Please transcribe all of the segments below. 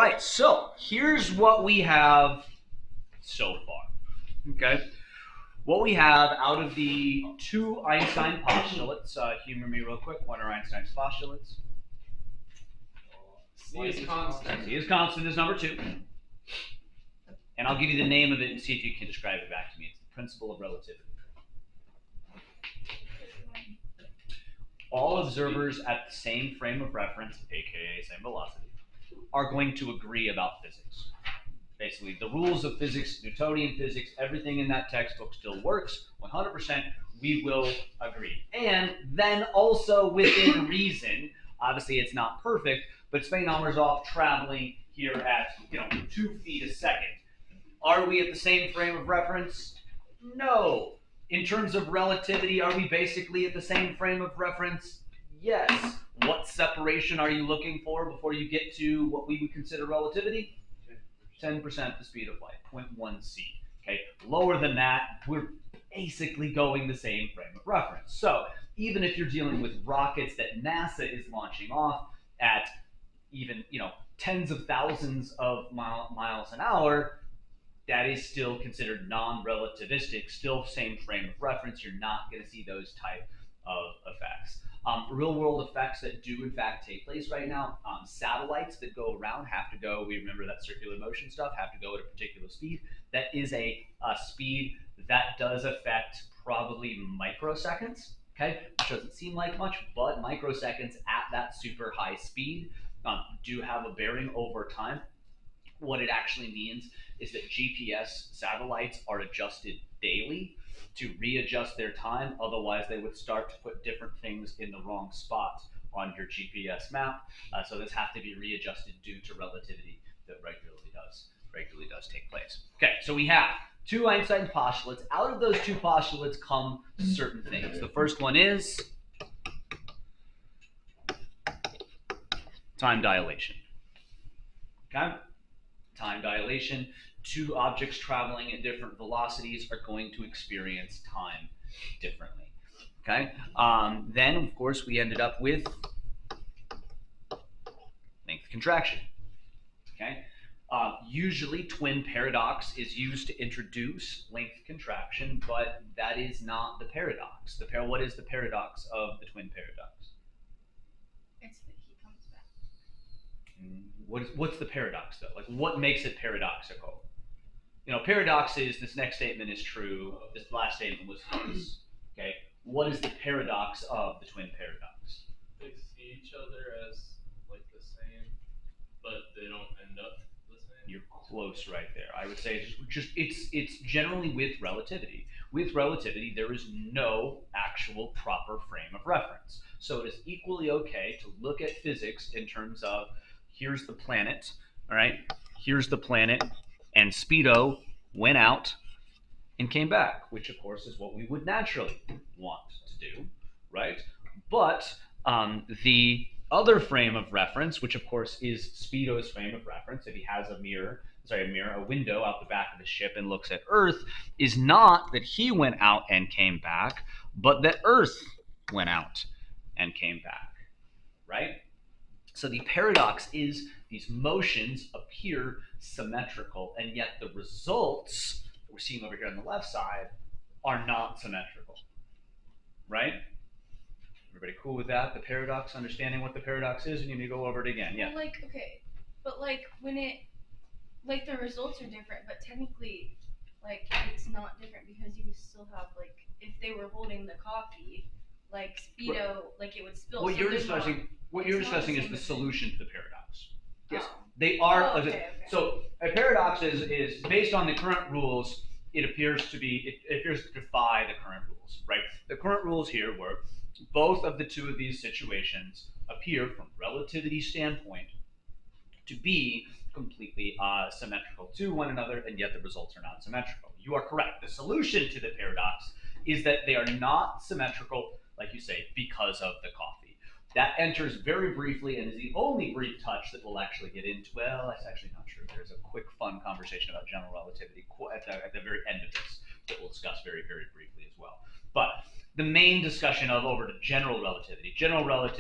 right, so here's what we have so far. Okay, what we have out of the two Einstein postulates, humor me real quick, what are Einstein's postulates? C is constant. C is constant is number 2. And I'll give you the name of it and see if you can describe it back to me. It's the principle of relativity. All observers at the same frame of reference, aka same velocity, are going to agree about physics. Basically, the rules of physics, Newtonian physics, everything in that textbook still works 100%. We will agree. And then also within reason, obviously it's not perfect, but Spain numbers off traveling here at 2 feet a second. Are we at the same frame of reference? No. In terms of relativity, are we basically at the same frame of reference? Yes. What separation are you looking for before you get to what we would consider relativity? 10% the speed of light, 0.1 c. Okay, lower than that, we're basically going the same frame of reference. So even if you're dealing with rockets that NASA is launching off at even tens of thousands of miles an hour, that is still considered non-relativistic, still same frame of reference. You're not going to see those type of effects. Real world effects that do in fact take place right now, satellites that go around have to go, we remember that circular motion stuff, have to go at a particular speed. That is a speed that does affect probably microseconds, okay? Which doesn't seem like much, but microseconds at that super high speed do have a bearing over time. What it actually means is that GPS satellites are adjusted daily to readjust their time. Otherwise, they would start to put different things in the wrong spot on your GPS map. So this has to be readjusted due to relativity that regularly does take place. Okay, so we have 2 Einstein postulates. Out of those 2 postulates come certain things. The first one is time dilation. Okay? Time dilation. 2 objects traveling at different velocities are going to experience time differently. Okay. Then, of course, we ended up with length contraction. Okay. Usually, twin paradox is used to introduce length contraction, but that is not the paradox. What is the paradox of the twin paradox? It's that he comes back. What's the paradox, though? Like, what makes it paradoxical? Paradox is this next statement is true, this last statement was false. Okay, what is the paradox of the twin paradox? They see each other as like the same, but they don't end up the same. You're close right there. I would say it's generally with relativity. With relativity, there is no actual proper frame of reference. So it is equally okay to look at physics in terms of here's the planet, all right? Here's the planet, and speedo went out and came back, which of course is what we would naturally want to do, right? But the other frame of reference, which of course is speedo's frame of reference, if he has a window out the back of the ship and looks at Earth, is not that he went out and came back, but that Earth went out and came back, right? So the paradox is these motions appear symmetrical, and yet the results that we're seeing over here on the left side are not symmetrical, right? Everybody cool with that? The paradox, understanding what the paradox is, and you need to go over it again. Yeah. Well, but when the results are different, but technically, it's not different because you still have if they were holding the coffee, speedo, it would spill. What you're discussing is the solution to the paradox. Yes, they are. Oh, okay. So a paradox is based on the current rules. It appears to defy the current rules, right? The current rules here were both of the 2 of these situations appear, from relativity standpoint, to be completely symmetrical to one another, and yet the results are not symmetrical. You are correct. The solution to the paradox is that they are not symmetrical, like you say, because of the coffee. That enters very briefly and is the only brief touch that we'll actually get into. Well, that's actually not true. There's a quick, fun conversation about general relativity at the very end of this that we'll discuss very, very briefly as well. But the main discussion of over to general relativity.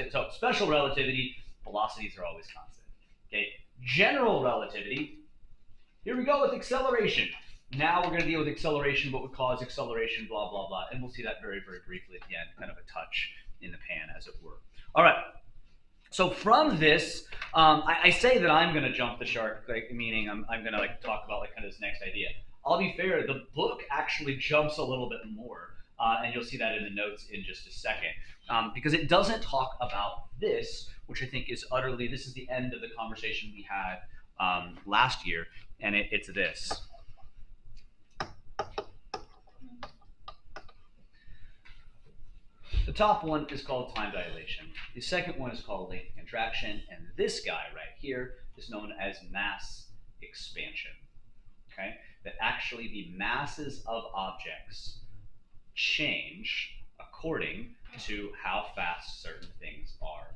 So special relativity, velocities are always constant. Okay, General relativity, here we go with acceleration. Now we're going to deal with acceleration, what would cause acceleration, blah, blah, blah. And we'll see that very, very briefly at the end, kind of a touch in the pan, as it were. All right. So from this, I say that I'm going to jump the shark, like, meaning I'm going to like talk about like kind of this next idea. I'll be fair, the book actually jumps a little bit more, and you'll see that in the notes in just a second, because it doesn't talk about this, which I think is utterly, this is the end of the conversation we had last year, and it's this. The top one is called time dilation. The second one is called length contraction, and this guy right here is known as mass expansion. Okay, that actually the masses of objects change according to how fast certain things are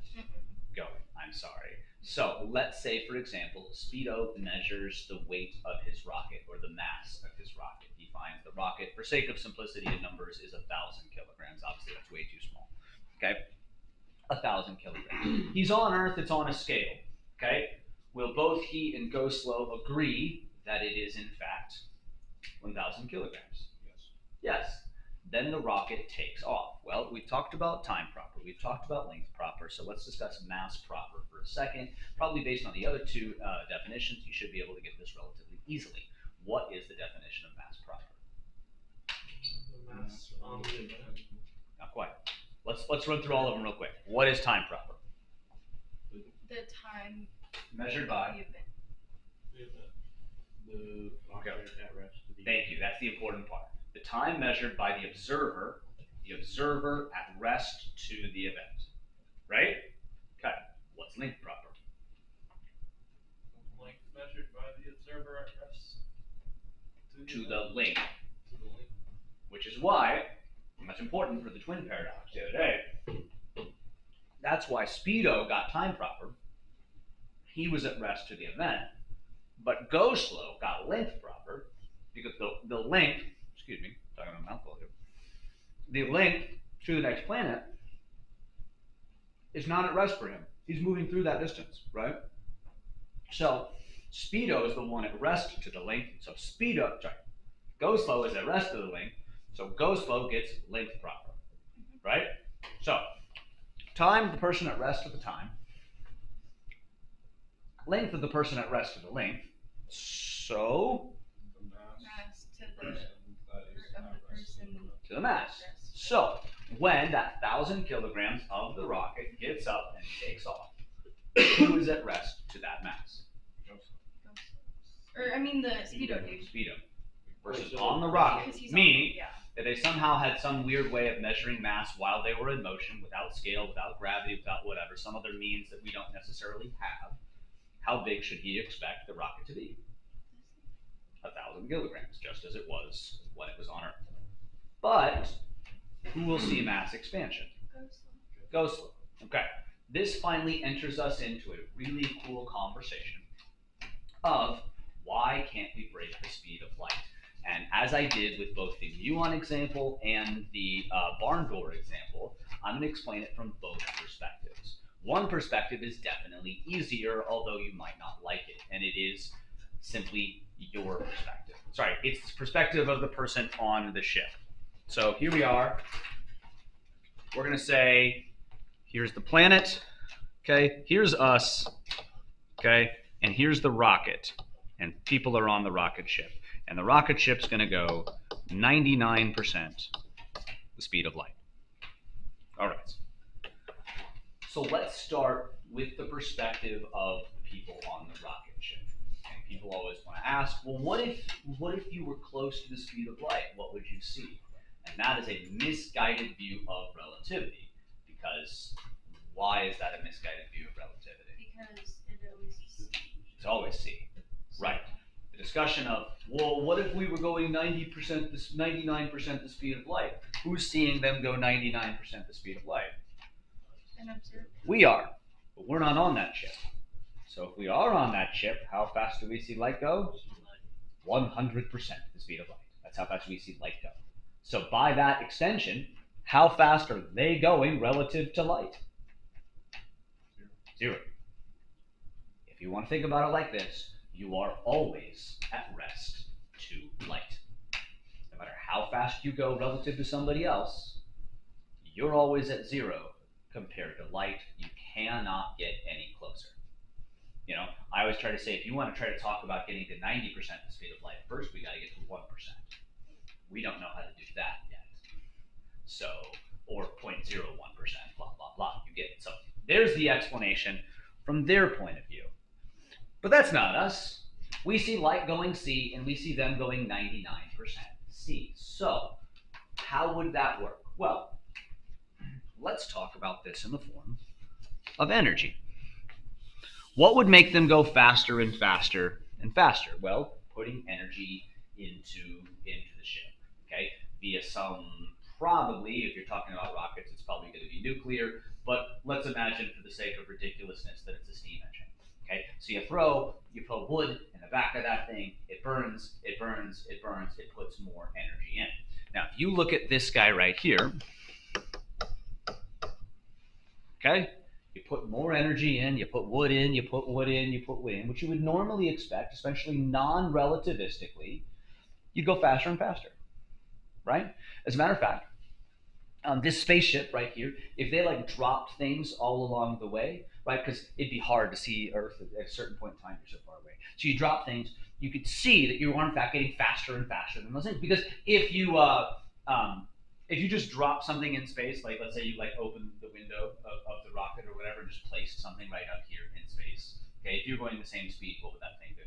going. I'm sorry. So let's say, for example, Speedo measures the weight of his rocket or the mass of his rocket. He finds the rocket, for sake of simplicity in numbers, is 1,000 kilograms. Obviously, that's way too small. Okay, 1,000 kilograms. He's on Earth. It's on a scale. Okay, will both he and Go Slow agree that it is in fact 1,000 kilograms? Yes. Yes. Then the rocket takes off. Well, we've talked about time proper. We've talked about length proper. So let's discuss mass proper for a second. Probably based on the other two definitions, you should be able to get this relatively easily. What is the definition of mass proper? The mass on the event. Not quite. Let's run through all of them real quick. What is time proper? The time Measured by. the event. The Okay. at rest. Thank you. That's the important part. The time measured by the observer at rest to the event. Right? Okay. What's length proper? Length measured by the observer at rest To the length. To the length. Which is why, and that's important for the twin paradox the other day, that's why Speedo got time proper. He was at rest to the event, but Go Slow got length proper because the length, excuse me, talking about a mouthful here, the length to the next planet is not at rest for him. He's moving through that distance, right? So Speedo is the one at rest to the length. So Go Slow is at rest to the length. So Go Slow gets length proper, right? So time, the person at rest at the time. Length of the person at rest to the length. So The mass. Mass to the That is of the person. to the mass. So when that 1,000 kilograms of the rocket gets up and takes off, who is at rest to that mass? Or I mean the Speedo dude. Speedo. Versus on the rocket, Because he's meaning on, yeah. that they somehow had some weird way of measuring mass while they were in motion, without scale, without gravity, without whatever, some other means that we don't necessarily have. How big should he expect the rocket to be? 1,000 kilograms, just as it was when it was on Earth. But who will see mass expansion? Go Slow. Okay. This finally enters us into a really cool conversation of why can't we break the speed of light? And as I did with both the muon example and the barn door example, I'm going to explain it from both perspectives. One perspective is definitely easier, although you might not like it, and it is simply your perspective. Sorry, it's the perspective of the person on the ship. So here we are. We're going to say, here's the planet, okay? Here's us, okay? And here's the rocket, and people are on the rocket ship. And the rocket ship's going to go 99% the speed of light. All right. So let's start with the perspective of the people on the rocket ship. And people always want to ask, well, what if you were close to the speed of light? What would you see? And that is a misguided view of relativity. Because why is that a misguided view of relativity? Because it always It's always C. Right. The discussion of, well, what if we were going 99% the speed of light? Who's seeing them go 99% the speed of light? an observer. We are, but we're not on that ship. So if we are on that ship, how fast do we see light go? 100% the speed of light. That's how fast we see light go. So by that extension, how fast are they going relative to light? 0. If if you want to think about it like this, you are always at rest to light. No matter how fast you go relative to somebody else, you're always at 0 compared to light. You cannot get any closer. You know, I always try to say if you want to try to talk about getting to 90% the speed of light, first we got to get to 1%. We don't know how to do that yet. So, or 0.01%, blah, blah, blah. You get it. So there's the explanation from their point of view. But that's not us. We see light going C, and we see them going 99% C. So how would that work? Well, let's talk about this in the form of energy. What would make them go faster and faster and faster? Well, putting energy into the ship, okay? Via some, probably, if you're talking about rockets, it's probably going to be nuclear, but let's imagine for the sake of ridiculousness that it's a steam engine, okay? So you put wood in the back of that thing, it burns, it burns, it burns, it puts more energy in. Now, if you look at this guy right here, okay? You put more energy in, you put wood in, you put wood in, you put wood in, which you would normally expect, especially non-relativistically, you'd go faster and faster, right? As a matter of fact, this spaceship right here, if they like dropped things all along the way, right? Because it'd be hard to see Earth at a certain point in time, you're so far away. So you drop things, you could see that you are in fact getting faster and faster than those things. Because if you just drop something in space, like let's say you like open the window of the rocket or whatever, and just place something right up here in space. Okay, if you're going the same speed, what would that thing do?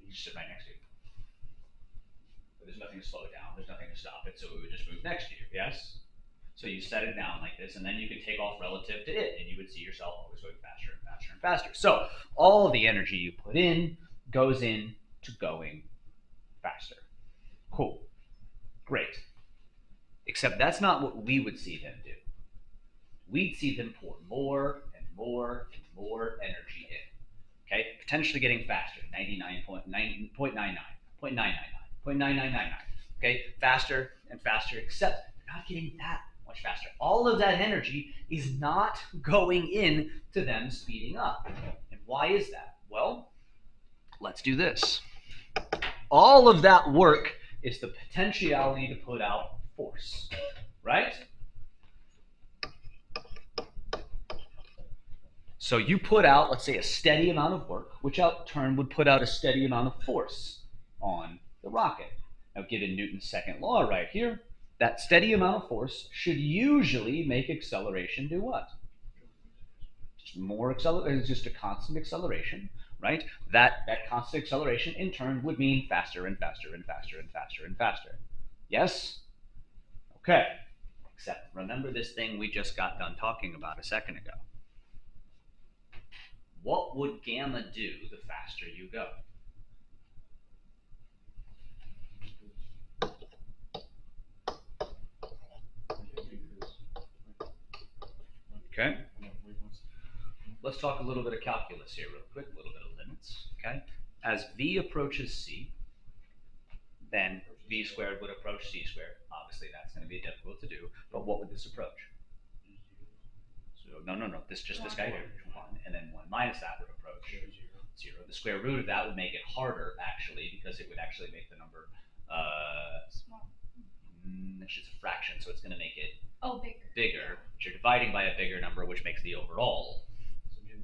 You just sit right next to you. But there's nothing to slow it down. There's nothing to stop it, so it would just move next to you. Yes. So you set it down like this, and then you can take off relative to it, and you would see yourself always going faster and faster and faster. So all the energy you put in goes in to going faster. Cool. Great. Except that's not what we would see them do. We'd see them pour more and more and more energy in. Okay? Potentially getting faster. 99.99, 0.999. Okay? Faster and faster, except they're not getting that much faster. All of that energy is not going in to them speeding up. And why is that? Well, let's do this. All of that work is the potentiality to put out force, right? So you put out, let's say, a steady amount of work, which in turn would put out a steady amount of force on the rocket. Now, given Newton's second law right here, that steady amount of force should usually make acceleration do what? Just more acceleration, just a constant acceleration, right? That constant acceleration in turn would mean faster and faster and faster and faster and faster. Yes? Okay. Except remember this thing we just got done talking about a second ago. What would gamma do the faster you go? Okay. Let's talk a little bit of calculus here real quick, a little bit of limits. Okay. As v approaches c, then v squared would approach c squared. Obviously, that's going to be difficult to do, but what would this approach? So no. This guy here, 1, and then 1 minus that would approach 0. The square root of that would make it harder, actually, because it would actually make the number small. It's just a fraction, so it's going to make it bigger. But you're dividing by a bigger number, which makes the overall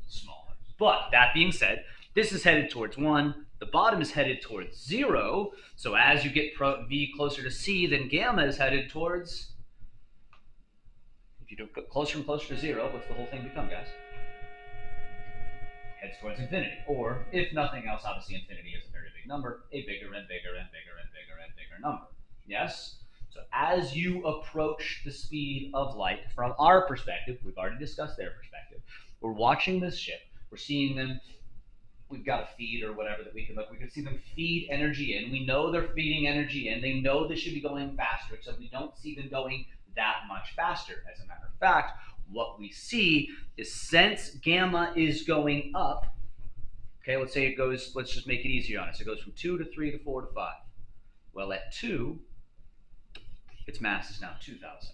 smaller. But that being said, this is headed towards 1. The bottom is headed towards 0. So as you get v closer to c, then gamma is headed towards. If you get closer and closer to 0, what's the whole thing become, guys? Heads towards infinity. Or, if nothing else, obviously infinity is a very big number, a bigger and bigger and bigger and bigger and bigger number. Yes? So as you approach the speed of light, from our perspective, we've already discussed their perspective, we're watching this ship, we're seeing them, we've got a feed or whatever that we can look, we can see them feed energy in, we know they're feeding energy in, they know they should be going faster, except we don't see them going that much faster. As a matter of fact, what we see is since gamma is going up, okay, let's say it goes, let's just make it easier on us, it goes from 2 to 3 to 4 to 5. Well, at 2, its mass is now 2,000.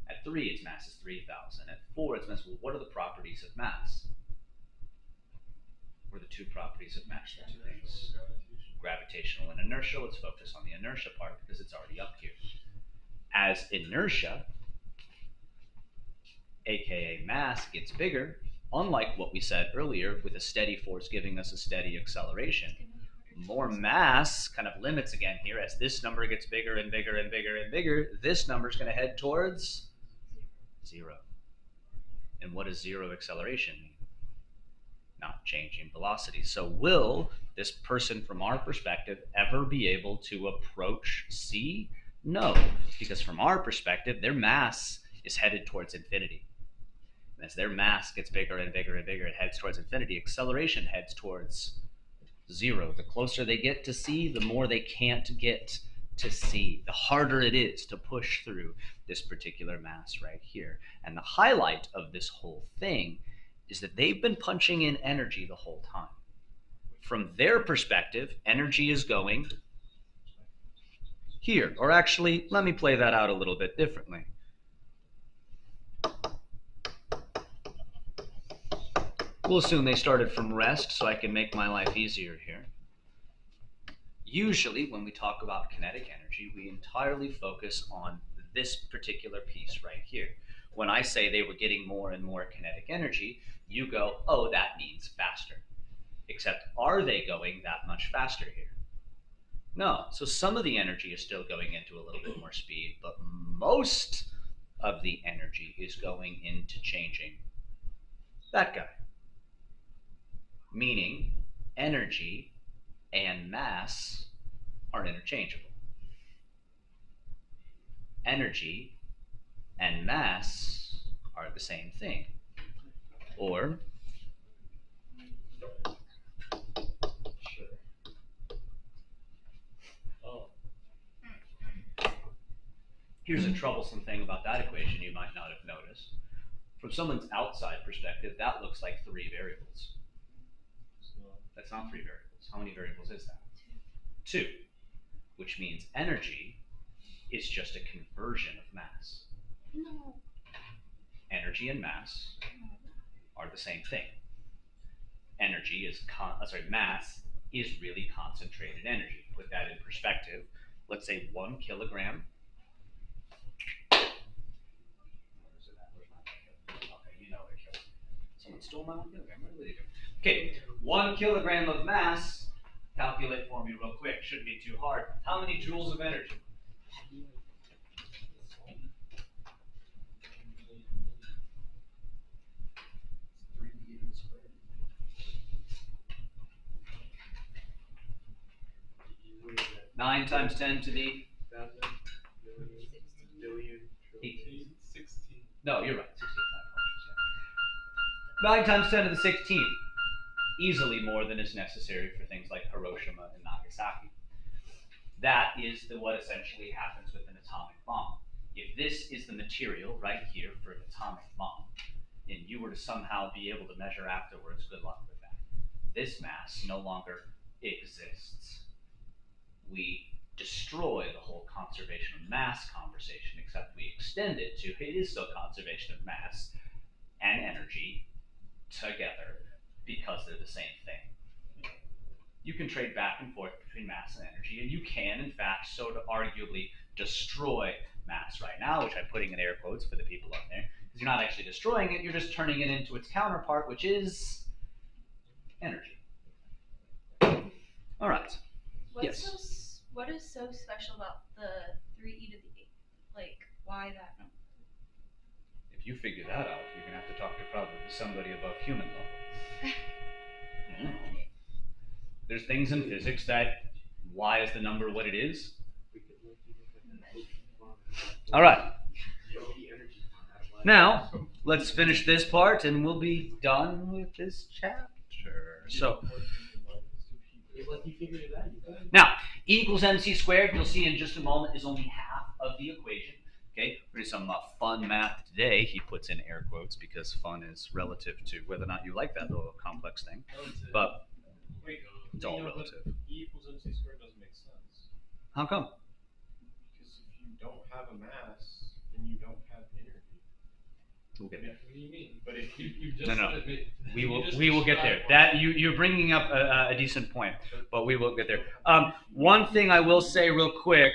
At 3, its mass is 3,000. At 4, its mass, well, what are the properties of mass? two properties of mass? The two things. Gravitational and inertia. Let's focus on the inertia part because it's already up here. As inertia, aka mass, gets bigger, unlike what we said earlier with a steady force giving us a steady acceleration, more mass kind of limits again here. As this number gets bigger and bigger and bigger and bigger, this number is going to head towards 0. And what does 0 acceleration mean? Not changing velocity. So will this person from our perspective ever be able to approach C? No, because from our perspective, their mass is headed towards infinity. And as their mass gets bigger and bigger and bigger, it heads towards infinity. Acceleration heads towards 0. The closer they get to C, the more they can't get to C. The harder it is to push through this particular mass right here. And the highlight of this whole thing is that they've been punching in energy the whole time. From their perspective, energy is going here. Or actually, let me play that out a little bit differently. We'll assume they started from rest so I can make my life easier here. Usually, when we talk about kinetic energy, we entirely focus on this particular piece right here. When I say they were getting more and more kinetic energy, you go, oh, that means faster. Except, are they going that much faster here? No. So some of the energy is still going into a little bit more speed, but most of the energy is going into changing that guy. Meaning, energy and mass are interchangeable. Energy and mass are the same thing. Or, here's a troublesome thing about that equation you might not have noticed. From someone's outside perspective, that looks like 3 variables. That's not 3 variables. How many variables is that? 2. Which means energy is just a conversion of mass. No. Energy and mass are the same thing. Energy is mass is really concentrated energy. Put that in perspective. Let's say 1 kilogram. Where is it at? Where's my kilogram? Okay, you know where kilogram. Someone stole my 1 kilogram. What are they doing? Okay, 1 kilogram of mass. Calculate for me real quick. Shouldn't be too hard. How many joules of energy? Nine times 10 to the 18. 16. No, you're right. 16. My apologies. 9 times 10 to the 16. Easily more than is necessary for things like Hiroshima and Nagasaki. That is what essentially happens with an atomic bomb. If this is the material right here for an atomic bomb, and you were to somehow be able to measure afterwards, good luck with that. This mass no longer exists. We destroy the whole conservation of mass conversation, except we extend it to it is still conservation of mass and energy together because they're the same thing. You can trade back and forth between mass and energy, and you can, in fact, sort of arguably destroy mass right now, which I'm putting in air quotes for the people up there, because you're not actually destroying it, you're just turning it into its counterpart, which is energy. All right. What is so special about the 3e to the 8? Like, why that number? If you figure that out, you're going to have to talk to probably somebody above human level. There's things in physics that, why is the number what it is? All right. Now, let's finish this part and we'll be done with this chapter. So, now, E equals mc squared, you'll see in just a moment, is only half of the equation. Okay, we're doing some fun math today. He puts in air quotes because fun is relative to whether or not you like that little complex thing. But it's all relative. E equals mc squared doesn't make sense. How come? Because if you don't have a mass, then you don't have energy. We'll get there. What do you mean? But if you just No. said it, We will get there. described That you're bringing up a decent point, but we will get there. One thing I will say real quick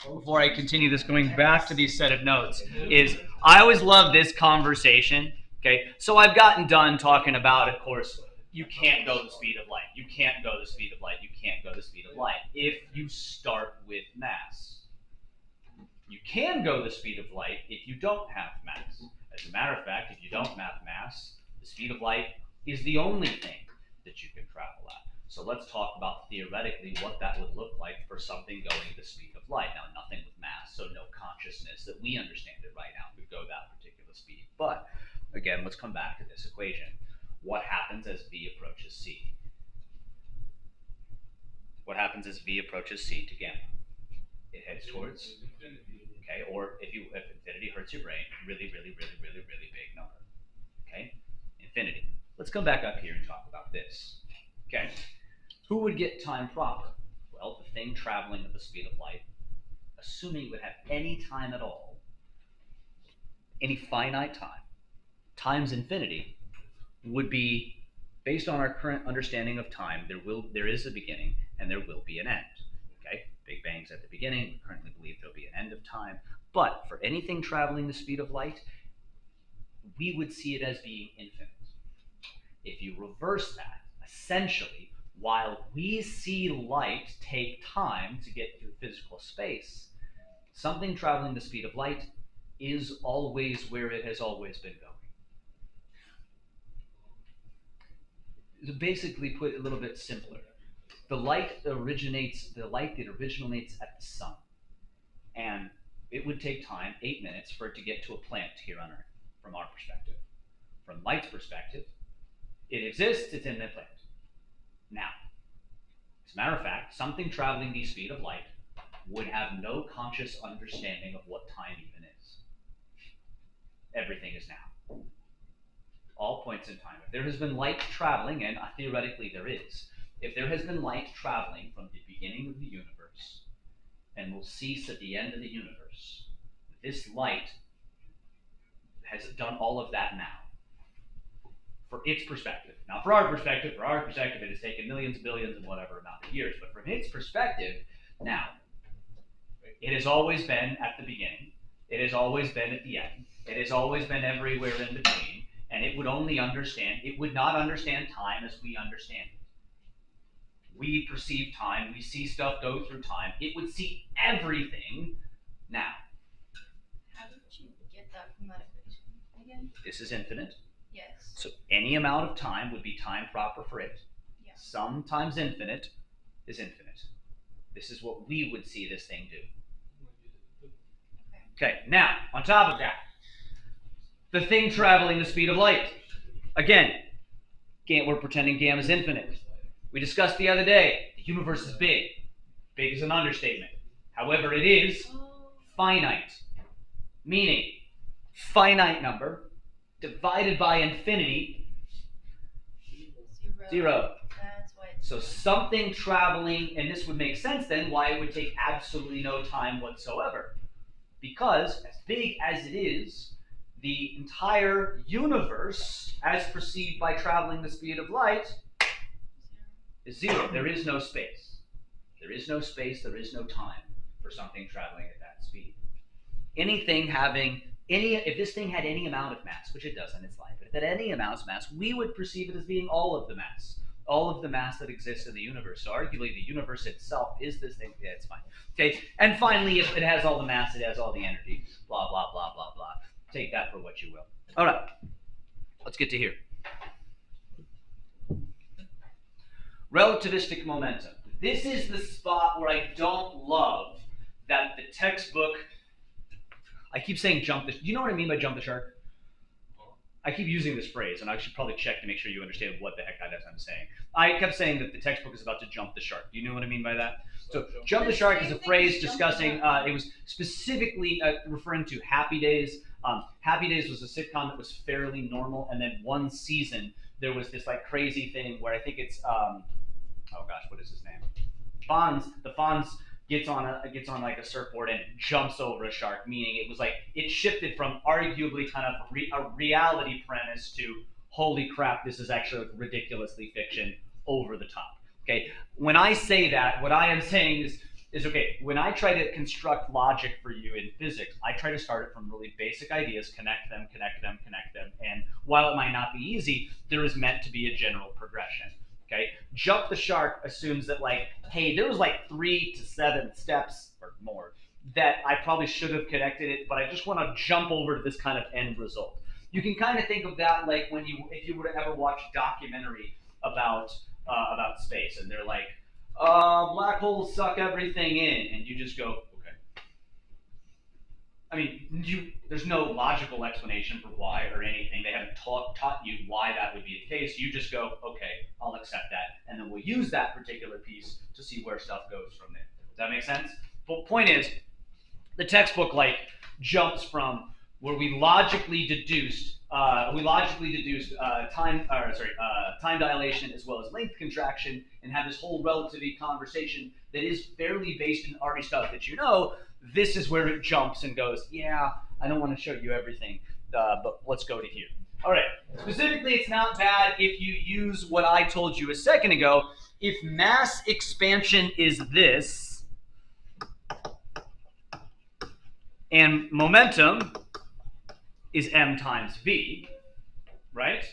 before I continue this, going back to these set of notes, is I always love this conversation. Okay, so I've gotten done talking about, of course, you can't go the speed of light. You can't go the speed of light. You can't go the speed of light if you start with mass. You can go the speed of light if you don't have mass. As a matter of fact, if you don't have mass, the speed of light is the only thing that you can travel at. So let's talk about theoretically what that would look like for something going the speed of light. Now, nothing with mass, so no consciousness that we understand it right now could go that particular speed. But again, let's come back to this equation. What happens as v approaches c? What happens as v approaches c to gamma? It heads towards, okay, or if infinity hurts your brain, really big number, okay, infinity. Let's come back up here and talk about this, okay. Who would get time proper? Well, the thing traveling at the speed of light, assuming it would have any time at all, any finite time, times infinity, would be, based on our current understanding of time, there is a beginning and there will be an end. Okay, Big Bang's at the beginning. We currently believe there'll be an end of time. But for anything traveling the speed of light, we would see it as being infinite. If you reverse that, essentially, while we see light take time to get through physical space, something traveling the speed of light is always where it has always been going. To basically put it a little bit simpler, the light that originates at the sun, and it would take time, 8 minutes, for it to get to a plant here on Earth, from our perspective. From light's perspective, it exists, it's in the plant. Now, as a matter of fact, something traveling the speed of light would have no conscious understanding of what time even is. Everything is now. All points in time. If there has been light traveling, and theoretically there is, if there has been light traveling from the beginning of the universe and will cease at the end of the universe, this light has done all of that now. For its perspective. Now, for our perspective, it has taken millions, billions, and whatever amount of years. But from its perspective, now, it has always been at the beginning. It has always been at the end. It has always been everywhere in between. And it would not understand time as we understand it. We perceive time, we see stuff go through time. It would see everything now. How did you get that from that equation again? This is infinite. Yes. So any amount of time would be time proper for it. Yeah. Sometimes infinite is infinite. This is what we would see this thing do. Okay, now, on top of that, the thing traveling the speed of light. Again, we're pretending gamma is infinite. We discussed the other day, the universe is big. Big is an understatement. However, it is finite. Meaning, finite number divided by infinity, 0. That's why it's So something traveling, and this would make sense then why it would take absolutely no time whatsoever. Because, as big as it is, the entire universe, as perceived by traveling the speed of light, is 0. There is no space. There is no space, there is no time for something traveling at that speed. If this thing had any amount of mass, which it does in its life, but if it had any amount of mass, we would perceive it as being all of the mass that exists in the universe. So arguably the universe itself is this thing. Yeah, it's fine. Okay, and finally, if it has all the mass, it has all the energy, blah, blah, blah, blah, blah. Take that for what you will. All right, let's get to here. Relativistic momentum. This is the spot where I don't love that the textbook, I keep saying jump the, do you know what I mean by jump the shark? I keep using this phrase, and I should probably check to make sure you understand what the heck I'm saying. I kept saying that the textbook is about to jump the shark. Do you know what I mean by that? So jump the shark is a phrase discussing, it was specifically referring to Happy Days. Happy Days was a sitcom that was fairly normal, and then one season there was this like crazy thing where I think it's, oh gosh, what is his name? The Fonz gets on like a surfboard and jumps over a shark, meaning it was like it shifted from arguably kind of a reality premise to holy crap, this is actually like ridiculously fiction over the top. Okay, when I say that, what I am saying is okay, when I try to construct logic for you in physics, I try to start it from really basic ideas, connect them, and while it might not be easy, there is meant to be a general progression. Okay, jump the shark assumes that like, hey, there was like 3 to 7 steps or more that I probably should have connected it, but I just want to jump over to this kind of end result. You can kind of think of that like when if you were to ever watch a documentary about space, and they're like, black holes suck everything in, and you just go, okay. I mean, there's no logical explanation for why or anything. They haven't taught you why that would be the case. You just go, okay, I'll accept that, and then we'll use that particular piece to see where stuff goes from there. Does that make sense? But point is, the textbook like jumps from where we logically deduced time dilation as well as length contraction, and have this whole relativity conversation that is fairly based in already stuff that you know. This is where it jumps and goes, yeah, I don't want to show you everything, but let's go to here. All right, specifically, it's not bad if you use what I told you a second ago. If mass expansion is this, and momentum is m times v, right?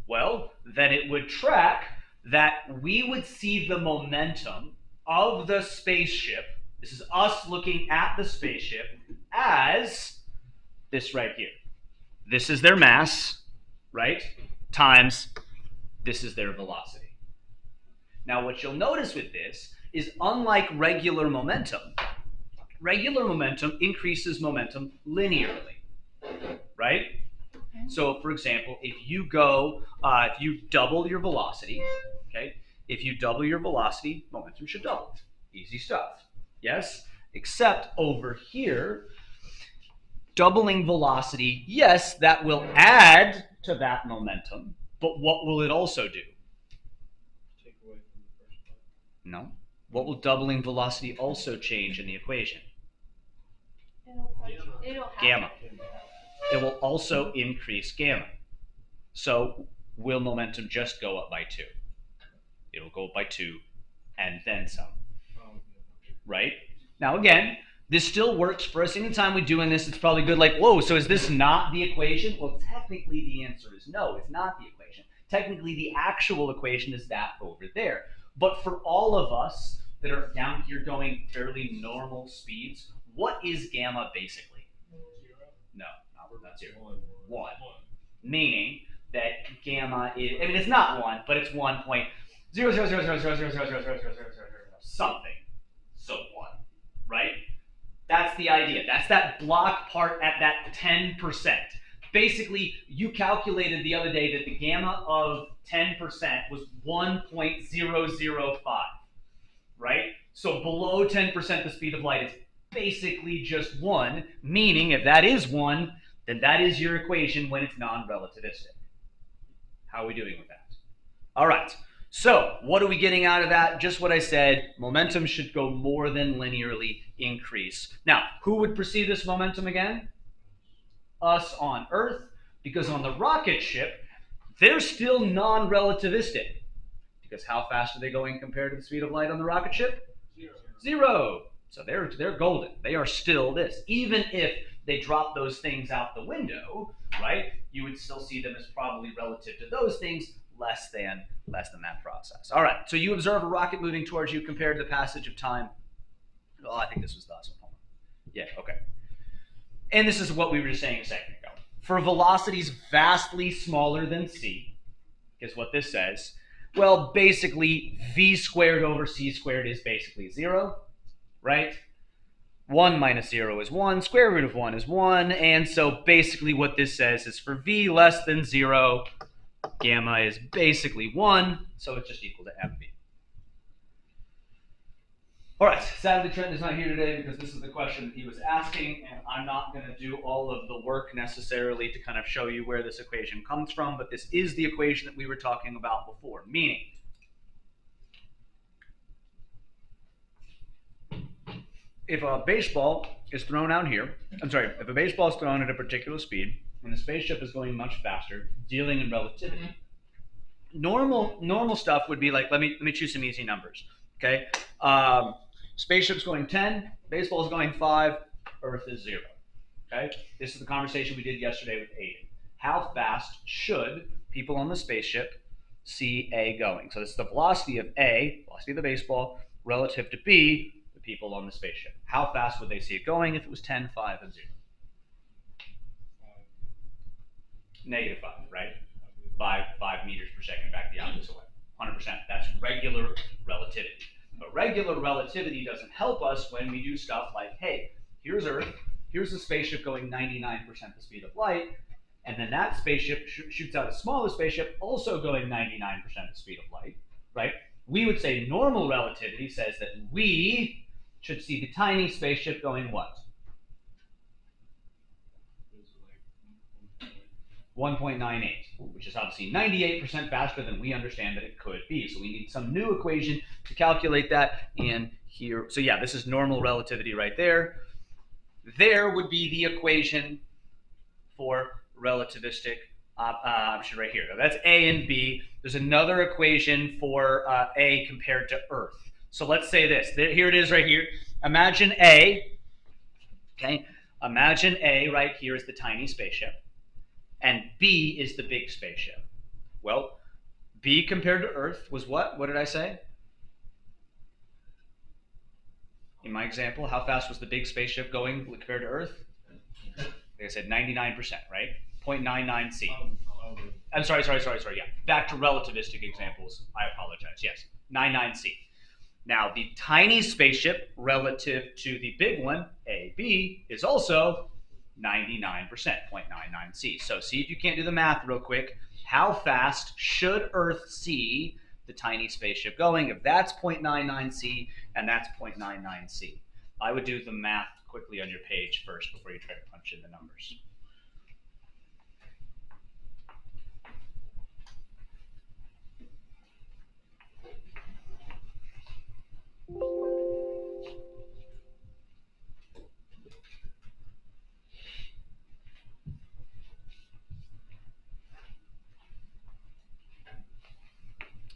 Well, then it would track that we would see the momentum of the spaceship, this is us looking at the spaceship, as this right here. This is their mass, right? Times this is their velocity. Now, what you'll notice with this is, unlike regular momentum increases momentum linearly, right? So, for example, if you double your velocity, okay, if you double your velocity, momentum should double. Easy stuff, yes? Except over here, doubling velocity, yes, that will add to that momentum, but what will it also do? Take away from the first part. No. What will doubling velocity also change in the equation? It'll Gamma. It will also increase gamma. So will momentum just go up by 2? It'll go up by 2 and then some. Right? Now again, this still works for us. Anytime we're doing this, it's probably good like, whoa, so is this not the equation? Well, technically the answer is no, it's not the equation. Technically the actual equation is that over there. But for all of us that are down here going fairly normal speeds, what is gamma basically? No, not 0. 1. Meaning that gamma is, I mean, it's not 1, but it's 1.00000000000 something. So 1, right? That's the idea. That's that block part at that 10%. Basically, you calculated the other day that the gamma of 10% was 1.005, right? So below 10% the speed of light is basically just 1, meaning if that is 1, then that is your equation when it's non-relativistic. How are we doing with that? All right, so what are we getting out of that? Just what I said, momentum should go more than linearly increase. Now, who would perceive this momentum again? Us on Earth, because on the rocket ship, they're still non-relativistic. Because how fast are they going compared to the speed of light on the rocket ship? 0. So they're golden. They are still this. Even if they drop those things out the window, right, you would still see them as probably relative to those things less than that process. All right, so you observe a rocket moving towards you compared to the passage of time. Oh, I think this was the last one. Yeah, okay. And this is what we were just saying a second ago. For velocities vastly smaller than c, guess what this says? Well, basically, v squared over c squared is basically 0, right? 1 minus 0 is 1, square root of 1 is 1, and so basically what this says is for v less than 0, gamma is basically 1, so it's just equal to mv. All right, sadly Trent is not here today because this is the question that he was asking, and I'm not going to do all of the work necessarily to kind of show you where this equation comes from, but this is the equation that we were talking about before, meaning if a baseball is thrown out here, if a baseball is thrown at a particular speed and the spaceship is going much faster, dealing in relativity, normal stuff would be like, let me choose some easy numbers. Okay, spaceship's going 10, baseball's going 5, Earth is 0. Okay, this is the conversation we did yesterday with Aiden. How fast should people on the spaceship see A going? So this is the velocity of A, velocity of the baseball, relative to B, the people on the spaceship. How fast would they see it going if it was 10, 5, and 0? Negative 5, right? 5 meters per second back the opposite way. 100%. That's regular relativity. But regular relativity doesn't help us when we do stuff like, hey, here's Earth, here's the spaceship going 99% the speed of light, and then that spaceship shoots out a smaller spaceship also going 99% the speed of light, right? We would say normal relativity says that we should see the tiny spaceship going what? 1.98, which is obviously 98% faster than we understand that it could be. So we need some new equation to calculate that in here. So yeah, this is normal relativity right there. There would be the equation for relativistic option right here. Now that's A and B. There's another equation for A compared to Earth. So let's say this. Here it is right here. Imagine A, okay? Imagine A right here is the tiny spaceship, and B is the big spaceship. Well, B compared to Earth was what? What did I say? In my example, how fast was the big spaceship going compared to Earth? Like I said, 99%, right? 0.99 C. I'm sorry, yeah. Back to relativistic examples. I apologize. Yes, 99 C. Now, the tiny spaceship relative to the big one, AB, is also 99%, 0.99 C. So see if you can't do the math real quick. How fast should Earth see the tiny spaceship going? If that's 0.99 C and that's 0.99 C. I would do the math quickly on your page first before you try to punch in the numbers.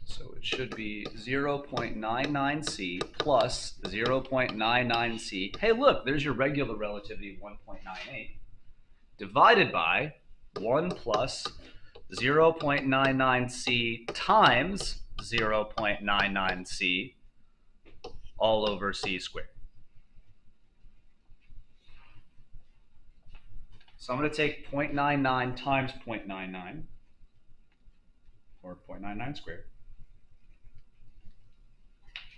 So it should be 0.99 C plus 0.99 C. Hey, look, there's your regular relativity of 1.98 divided by 1 plus 0.99 C times 0.99 C all over C squared. So I'm going to take 0.99 times 0.99, or 0.99 squared.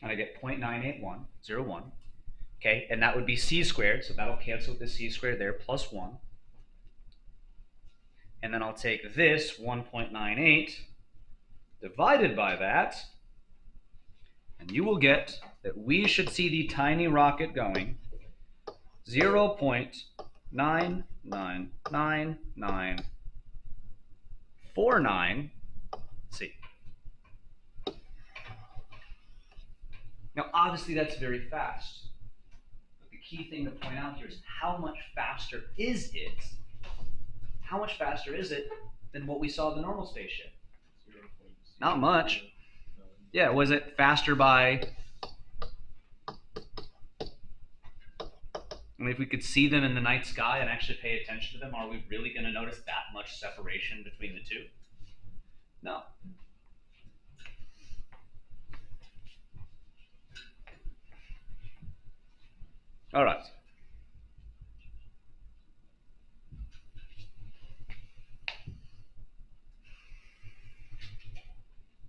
And I get 0.98101. Okay, and that would be C squared, so that'll cancel with the C squared there, plus 1. And then I'll take this 1.98 divided by that, and you will get that we should see the tiny rocket going 0.999949 C. Now, obviously, that's very fast. But the key thing to point out here is how much faster is it? How much faster is it than what we saw the normal spaceship? Not much. Yeah, was it faster by... I mean, if we could see them in the night sky and actually pay attention to them, are we really going to notice that much separation between the two? No. All right.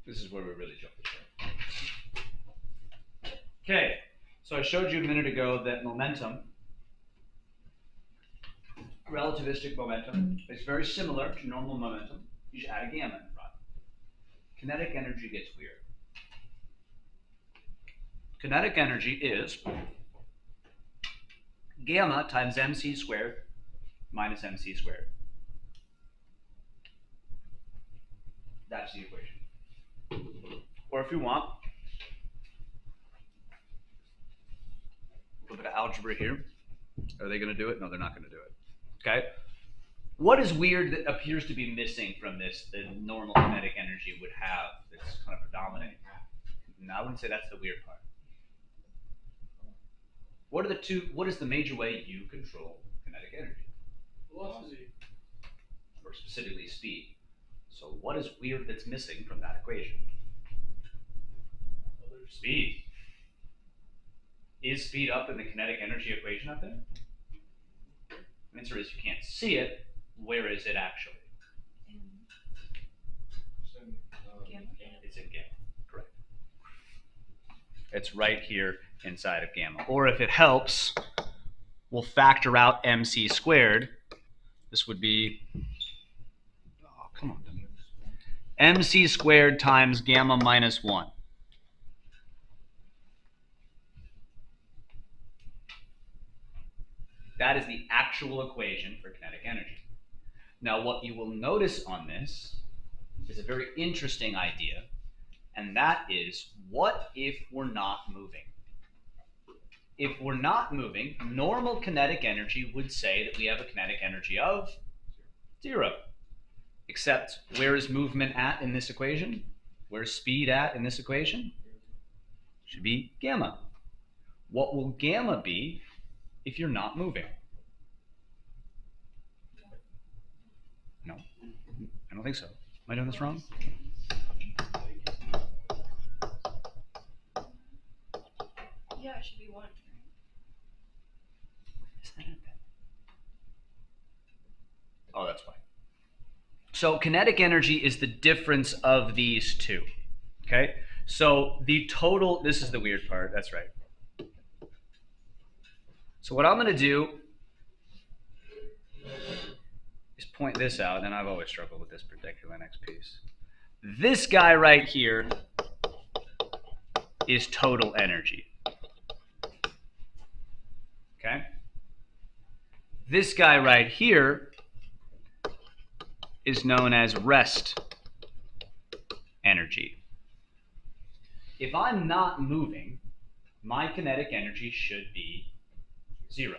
This is where we really jump the shark. Okay, so I showed you a minute ago that momentum, relativistic momentum, is very similar to normal momentum. You should add a gamma in front. Kinetic energy gets weird. Kinetic energy is gamma times mc squared minus mc squared. That's the equation. Or if you want, a little bit of algebra. algebra here. Are they going to do it? No, they're not going to do it. Okay. What is weird that appears to be missing from this that normal kinetic energy would have that's kind of predominant? No, I wouldn't say that's the weird part. What is the major way you control kinetic energy? Velocity. Or specifically speed. So what is weird that's missing from that equation? Speed. Is speed up in the kinetic energy equation up there? The answer is you can't see it. Where is it actually? It's in gamma. Correct. It's right here inside of gamma. Or if it helps, we'll factor out mc squared. This would be, oh, come on, mc squared times gamma minus 1. That is the actual equation for kinetic energy. Now, what you will notice on this is a very interesting idea, and that is, what if we're not moving? If we're not moving, normal kinetic energy would say that we have a kinetic energy of 0. Except, where is movement at in this equation? Where's speed at in this equation? Should be gamma. What will gamma be if you're not moving? No, I don't think so. Am I doing this wrong? Yeah, it should be 1. Oh, that's why. So kinetic energy is the difference of these two. Okay? So the total, this is the weird part, that's right. So what I'm going to do is point this out, and I've always struggled with this particular next piece. This guy right here is total energy. Okay? This guy right here is known as rest energy. If I'm not moving, my kinetic energy should be 0.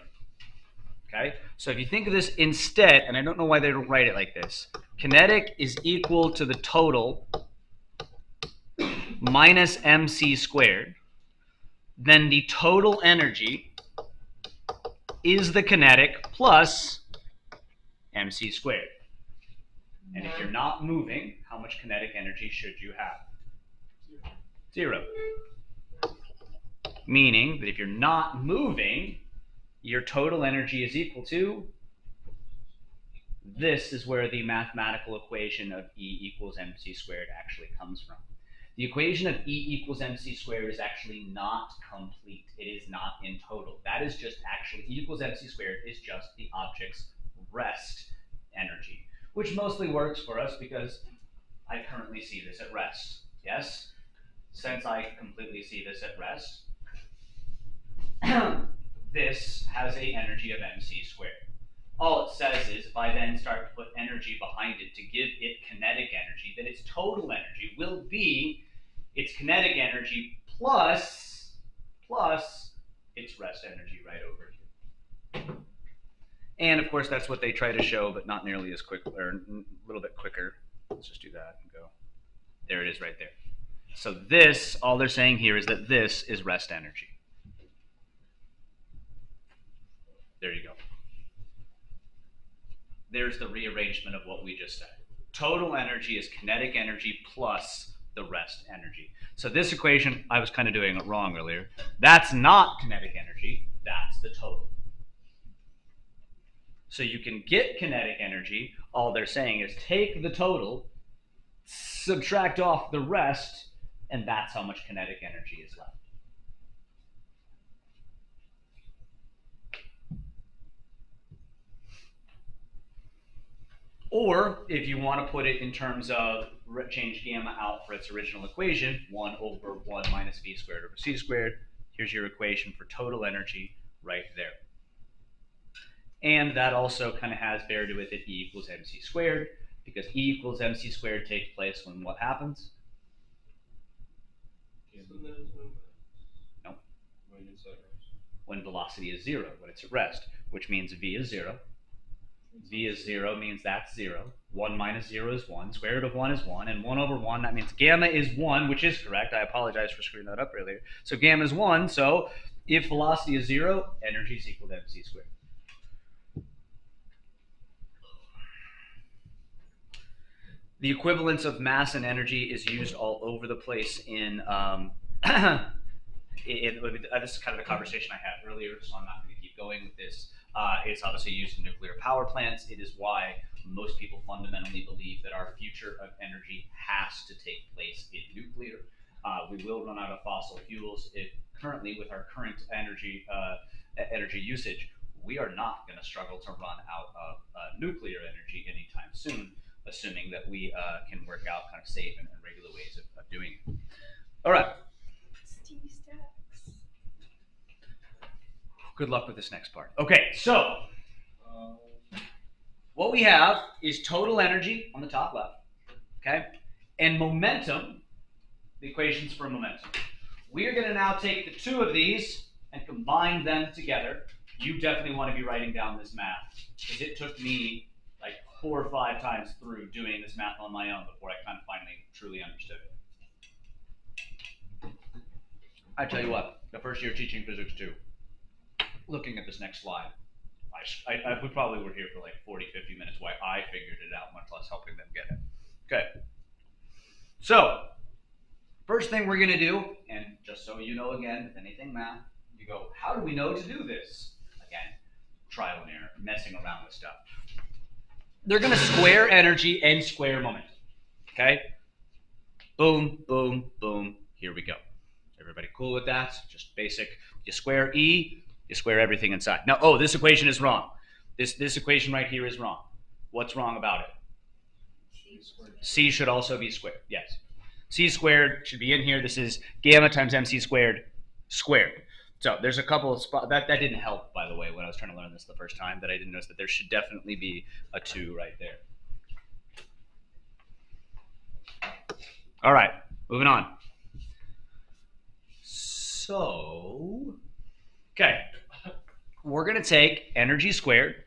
Okay? So if you think of this instead, and I don't know why they don't write it like this, kinetic is equal to the total minus mc squared, then the total energy is the kinetic plus mc squared. And if you're not moving, how much kinetic energy should you have? 0. Meaning that if you're not moving, your total energy is equal to, this is where the mathematical equation of E equals mc squared actually comes from. The equation of E equals mc squared is actually not complete. It is not in total. That is just actually, E equals mc squared is just the object's rest energy, which mostly works for us because I currently see this at rest. Yes? Since I completely see this at rest, this has an energy of mc squared. All it says is, if I then start to put energy behind it to give it kinetic energy, then its total energy will be its kinetic energy plus its rest energy right over here. And of course, that's what they try to show, but not nearly as quick, or a little bit quicker. Let's just do that and go. There it is right there. So this, all they're saying here is that this is rest energy. There you go. There's the rearrangement of what we just said. Total energy is kinetic energy plus the rest energy. So this equation, I was kind of doing it wrong earlier. That's not kinetic energy, that's the total. So you can get kinetic energy, all they're saying is take the total, subtract off the rest, and that's how much kinetic energy is left. Or, if you want to put it in terms of change gamma out for its original equation, 1 over 1 minus v squared over c squared, here's your equation for total energy right there. And that also kind of has bear to it that E equals mc squared, because E equals mc squared takes place when what happens? No. when velocity is 0, when it's at rest, which means v is 0. V is 0 means that's 0. 1 minus 0 is 1. Square root of 1 is 1. And 1 over 1, that means gamma is 1, which is correct. I apologize for screwing that up earlier. So gamma is 1. So if velocity is 0, energy is equal to mc squared. The equivalence of mass and energy is used all over the place in this is kind of a conversation I had earlier, so I'm not going to keep going with this. It's obviously used in nuclear power plants. It is why most people fundamentally believe that our future of energy has to take place in nuclear. We will run out of fossil fuels. Currently, with our current energy usage, we are not going to struggle to run out of nuclear energy anytime soon, assuming that we can work out kind of safe and regular ways of doing it. All right. Good luck with this next part. Okay, so what we have is total energy on the top left, okay, and momentum, the equations for momentum. We are going to now take the two of these and combine them together. You definitely want to be writing down this math, because it took me like 4 or 5 times through doing this math on my own before I kind of finally truly understood it. I tell you what, the first year teaching physics 2, looking at this next slide, we probably were here for like 40, 50 minutes while I figured it out, much less helping them get it. Okay. So, first thing we're going to do, and just so you know again, with anything math, you go, how do we know to do this? Again, trial and error, messing around with stuff. They're going to square energy and square momentum. Okay? Boom, boom, boom. Here we go. Everybody cool with that? Just basic. You square E, you square everything inside. Now, this equation is wrong. This equation right here is wrong. What's wrong about it? C should also be squared. Yes. C squared should be in here. This is gamma times mc squared squared. So there's a couple of spots. That didn't help, by the way, when I was trying to learn this the first time, that I didn't notice that there should definitely be a 2 right there. All right, moving on. So, okay, we're going to take energy squared,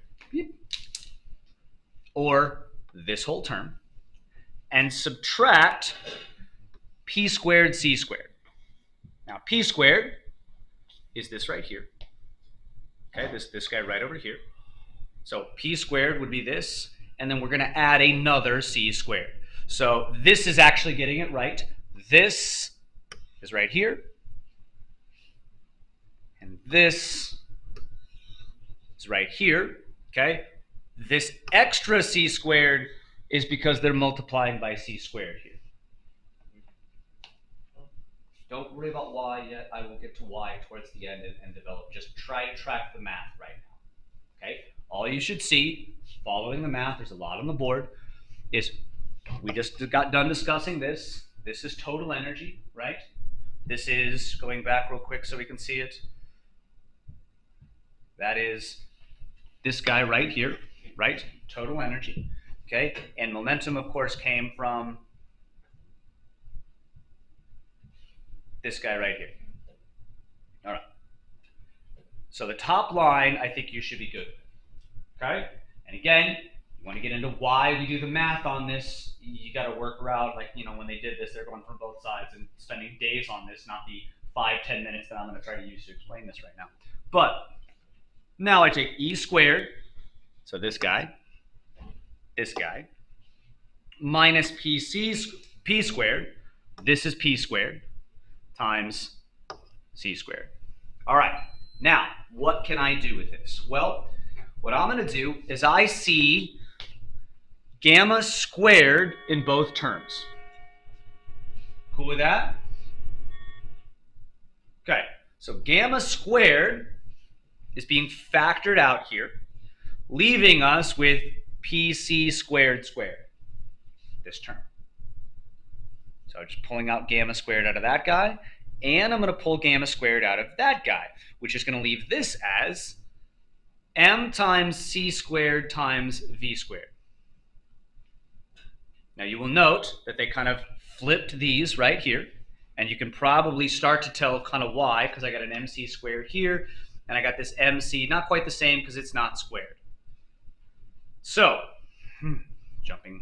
or this whole term, and subtract p squared c squared. Now, p squared is this right here. Okay, this guy right over here. So p squared would be this, and then we're going to add another c squared. So this is actually getting it right. This is right here. And this is right here, okay? This extra c squared is because they're multiplying by c squared here. Don't worry about y yet. I will get to y towards the end and develop. Just try to track the math right now, okay? All you should see, following the math, there's a lot on the board, is we just got done discussing this. This is total energy, right? This is, going back real quick so we can see it, that is this guy right here, right? Total energy, okay? And momentum, of course, came from this guy right here. All right. So the top line, I think you should be good with, okay? And again, you want to get into why we do the math on this, you got to work around, like, you know, when they did this, they're going from both sides and spending days on this, not the 5-10 minutes that I'm going to try to use to explain this right now. But now I take E squared, so this guy, minus P squared, this is P squared, times C squared. All right, now, what can I do with this? Well, what I'm going to do is I see gamma squared in both terms. Cool with that? Okay, so gamma squared is being factored out here, leaving us with PC squared squared, this term. So just pulling out gamma squared out of that guy, and I'm going to pull gamma squared out of that guy, which is going to leave this as m times c squared times v squared. Now you will note that they kind of flipped these right here, and you can probably start to tell kind of why, because I got an mc squared here, and I got this MC, not quite the same because it's not squared. So, jumping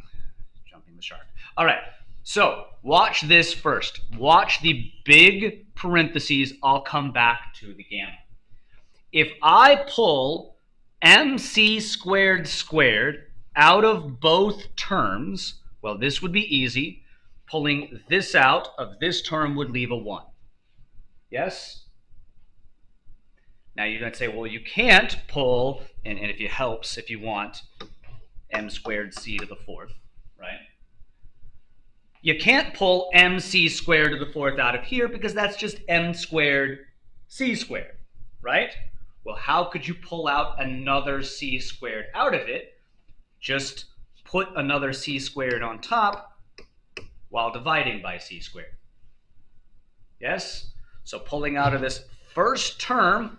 the shark. All right, so watch this first. Watch the big parentheses. I'll come back to the gamma. If I pull MC squared squared out of both terms, well, this would be easy. Pulling this out of this term would leave a 1. Yes? Now you're going to say, well, you can't pull, and if it helps, if you want, m squared c to the 4th, right? You can't pull mc squared to the 4th out of here because that's just m squared c squared, right? Well, how could you pull out another c squared out of it? Just put another c squared on top while dividing by c squared. Yes? So pulling out of this first term,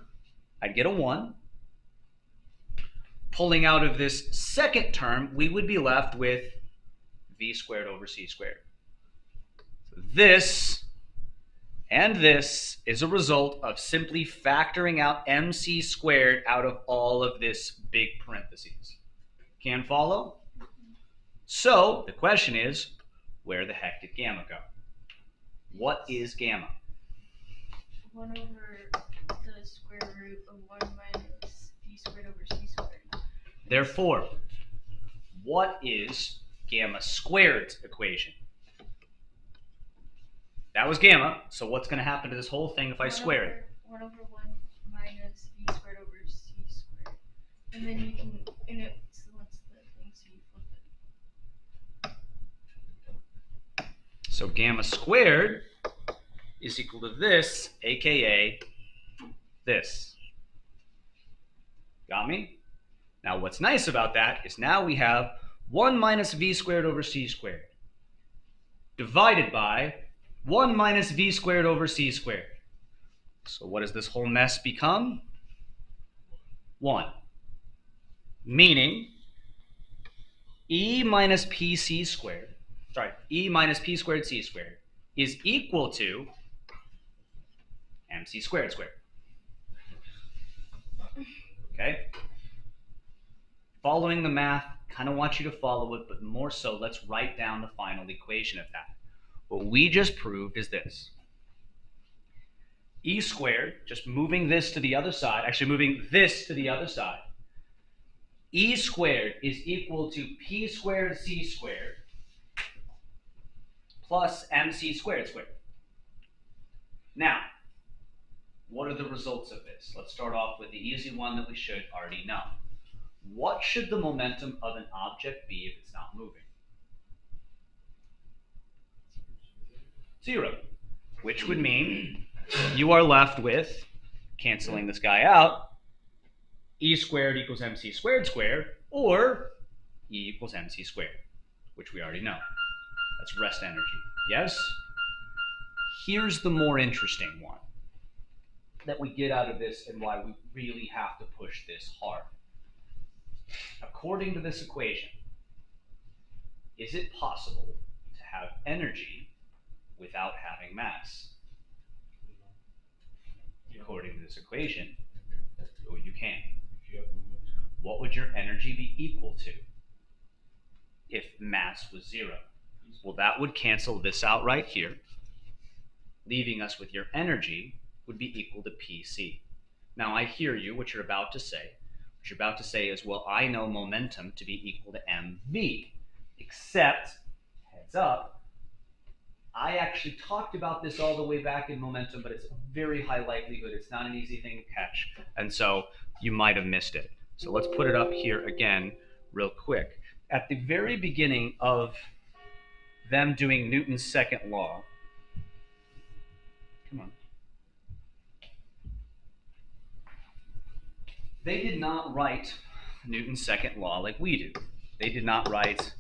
I'd get a 1. Pulling out of this second term, we would be left with v squared over c squared. So this and this is a result of simply factoring out mc squared out of all of this big parentheses. Can follow? So the question is, where the heck did gamma go? What is gamma? 1 over the square root of 1 minus v squared over c squared. Therefore, what is gamma squared's equation? That was gamma, so what's going to happen to this whole thing if I square it? 1 over 1 minus v squared over c squared. And then you can, and it's what's the thing, so you flip it. So gamma squared is equal to this, aka this. Got me? Now what's nice about that is now we have 1 minus v squared over c squared divided by 1 minus v squared over c squared. So what does this whole mess become? 1. Meaning e minus pc squared, e minus p squared c squared is equal to mc squared squared. Okay? Following the math, kind of want you to follow it, but more so, let's write down the final equation of that. What we just proved is this. E squared, just moving this to the other side, actually moving this to the other side, E squared is equal to P squared C squared plus MC squared squared. Now, what are the results of this? Let's start off with the easy one that we should already know. What should the momentum of an object be if it's not moving? 0, which would mean you are left with, canceling this guy out, E squared equals MC squared squared, or E equals MC squared, which we already know. That's rest energy. Yes? Here's the more interesting one that we get out of this and why we really have to push this hard. According to this equation, is it possible to have energy without having mass? According to this equation, oh, you can. What would your energy be equal to if mass was 0? Well, that would cancel this out right here, leaving us with your energy would be equal to PC. Now, I hear you, what you're about to say. What you're about to say is, well, I know momentum to be equal to mv, except, heads up, I actually talked about this all the way back in momentum, but it's a very high likelihood. It's not an easy thing to catch, and so you might have missed it. So let's put it up here again real quick. At the very beginning of them doing Newton's second law, come on, they did not write Newton's second law like we do. They did not write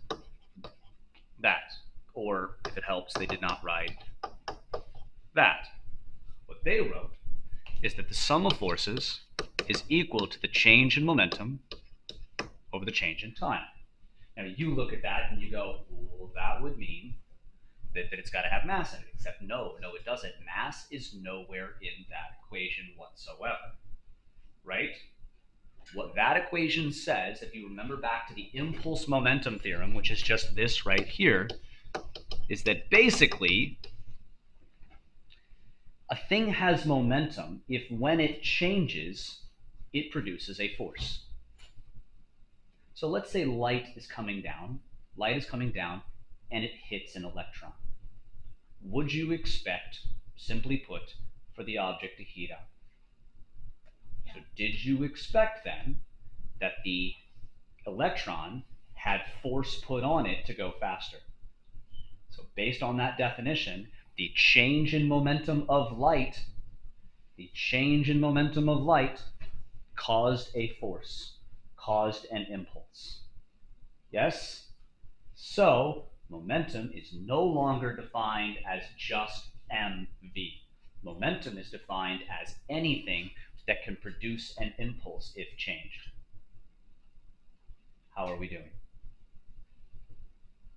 that. Or, if it helps, they did not write that. What they wrote is that the sum of forces is equal to the change in momentum over the change in time. Now, you look at that and you go, well, that would mean that it's got to have mass in it. Except no, it doesn't. Mass is nowhere in that equation whatsoever. right? What that equation says, if you remember back to the impulse momentum theorem, which is just this right here, is that basically a thing has momentum if when it changes, it produces a force. So let's say light is coming down, and it hits an electron. Would you expect, simply put, for the object to heat up? So did you expect then that the electron had force put on it to go faster? So based on that definition, the change in momentum of light caused a force, caused an impulse. Yes? So momentum is no longer defined as just mv. Momentum is defined as anything that can produce an impulse if changed. How are we doing?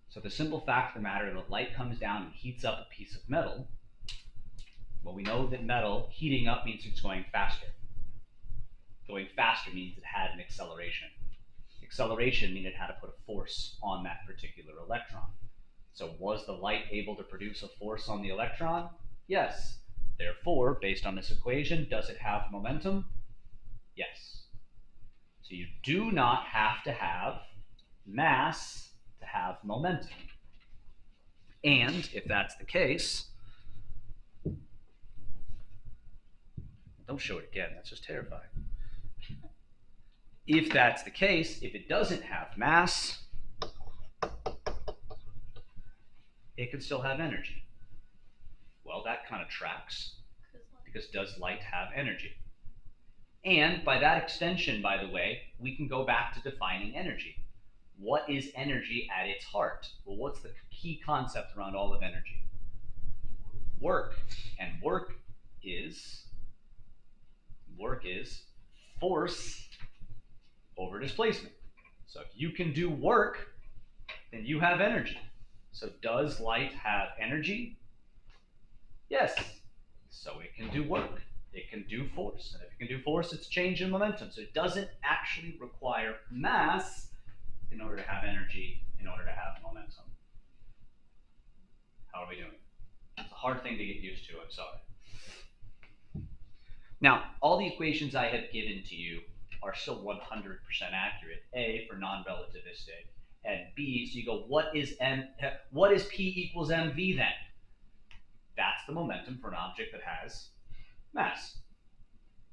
So the simple fact of the matter, the light comes down and heats up a piece of metal. Well, we know that metal heating up means it's going faster. Going faster means it had an acceleration. Acceleration means it had to put a force on that particular electron. So was the light able to produce a force on the electron? Yes. Therefore, based on this equation, does it have momentum? Yes. So you do not have to have mass to have momentum. And if that's the case, don't show it again, that's just terrifying. If that's the case, if it doesn't have mass, it can still have energy. Well, that kind of tracks, because does light have energy? And by that extension, by the way, we can go back to defining energy. What is energy at its heart? Well, what's the key concept around all of energy? Work. And work is force over displacement. So if you can do work, then you have energy. So does light have energy? Yes. So it can do work. It can do force. And if it can do force, it's change in momentum. So it doesn't actually require mass in order to have energy, in order to have momentum. How are we doing? It's a hard thing to get used to, I'm sorry. Now, all the equations I have given to you are still 100% accurate. A, for non-relativistic, and B, so you go, what is P equals mv then? That's the momentum for an object that has mass.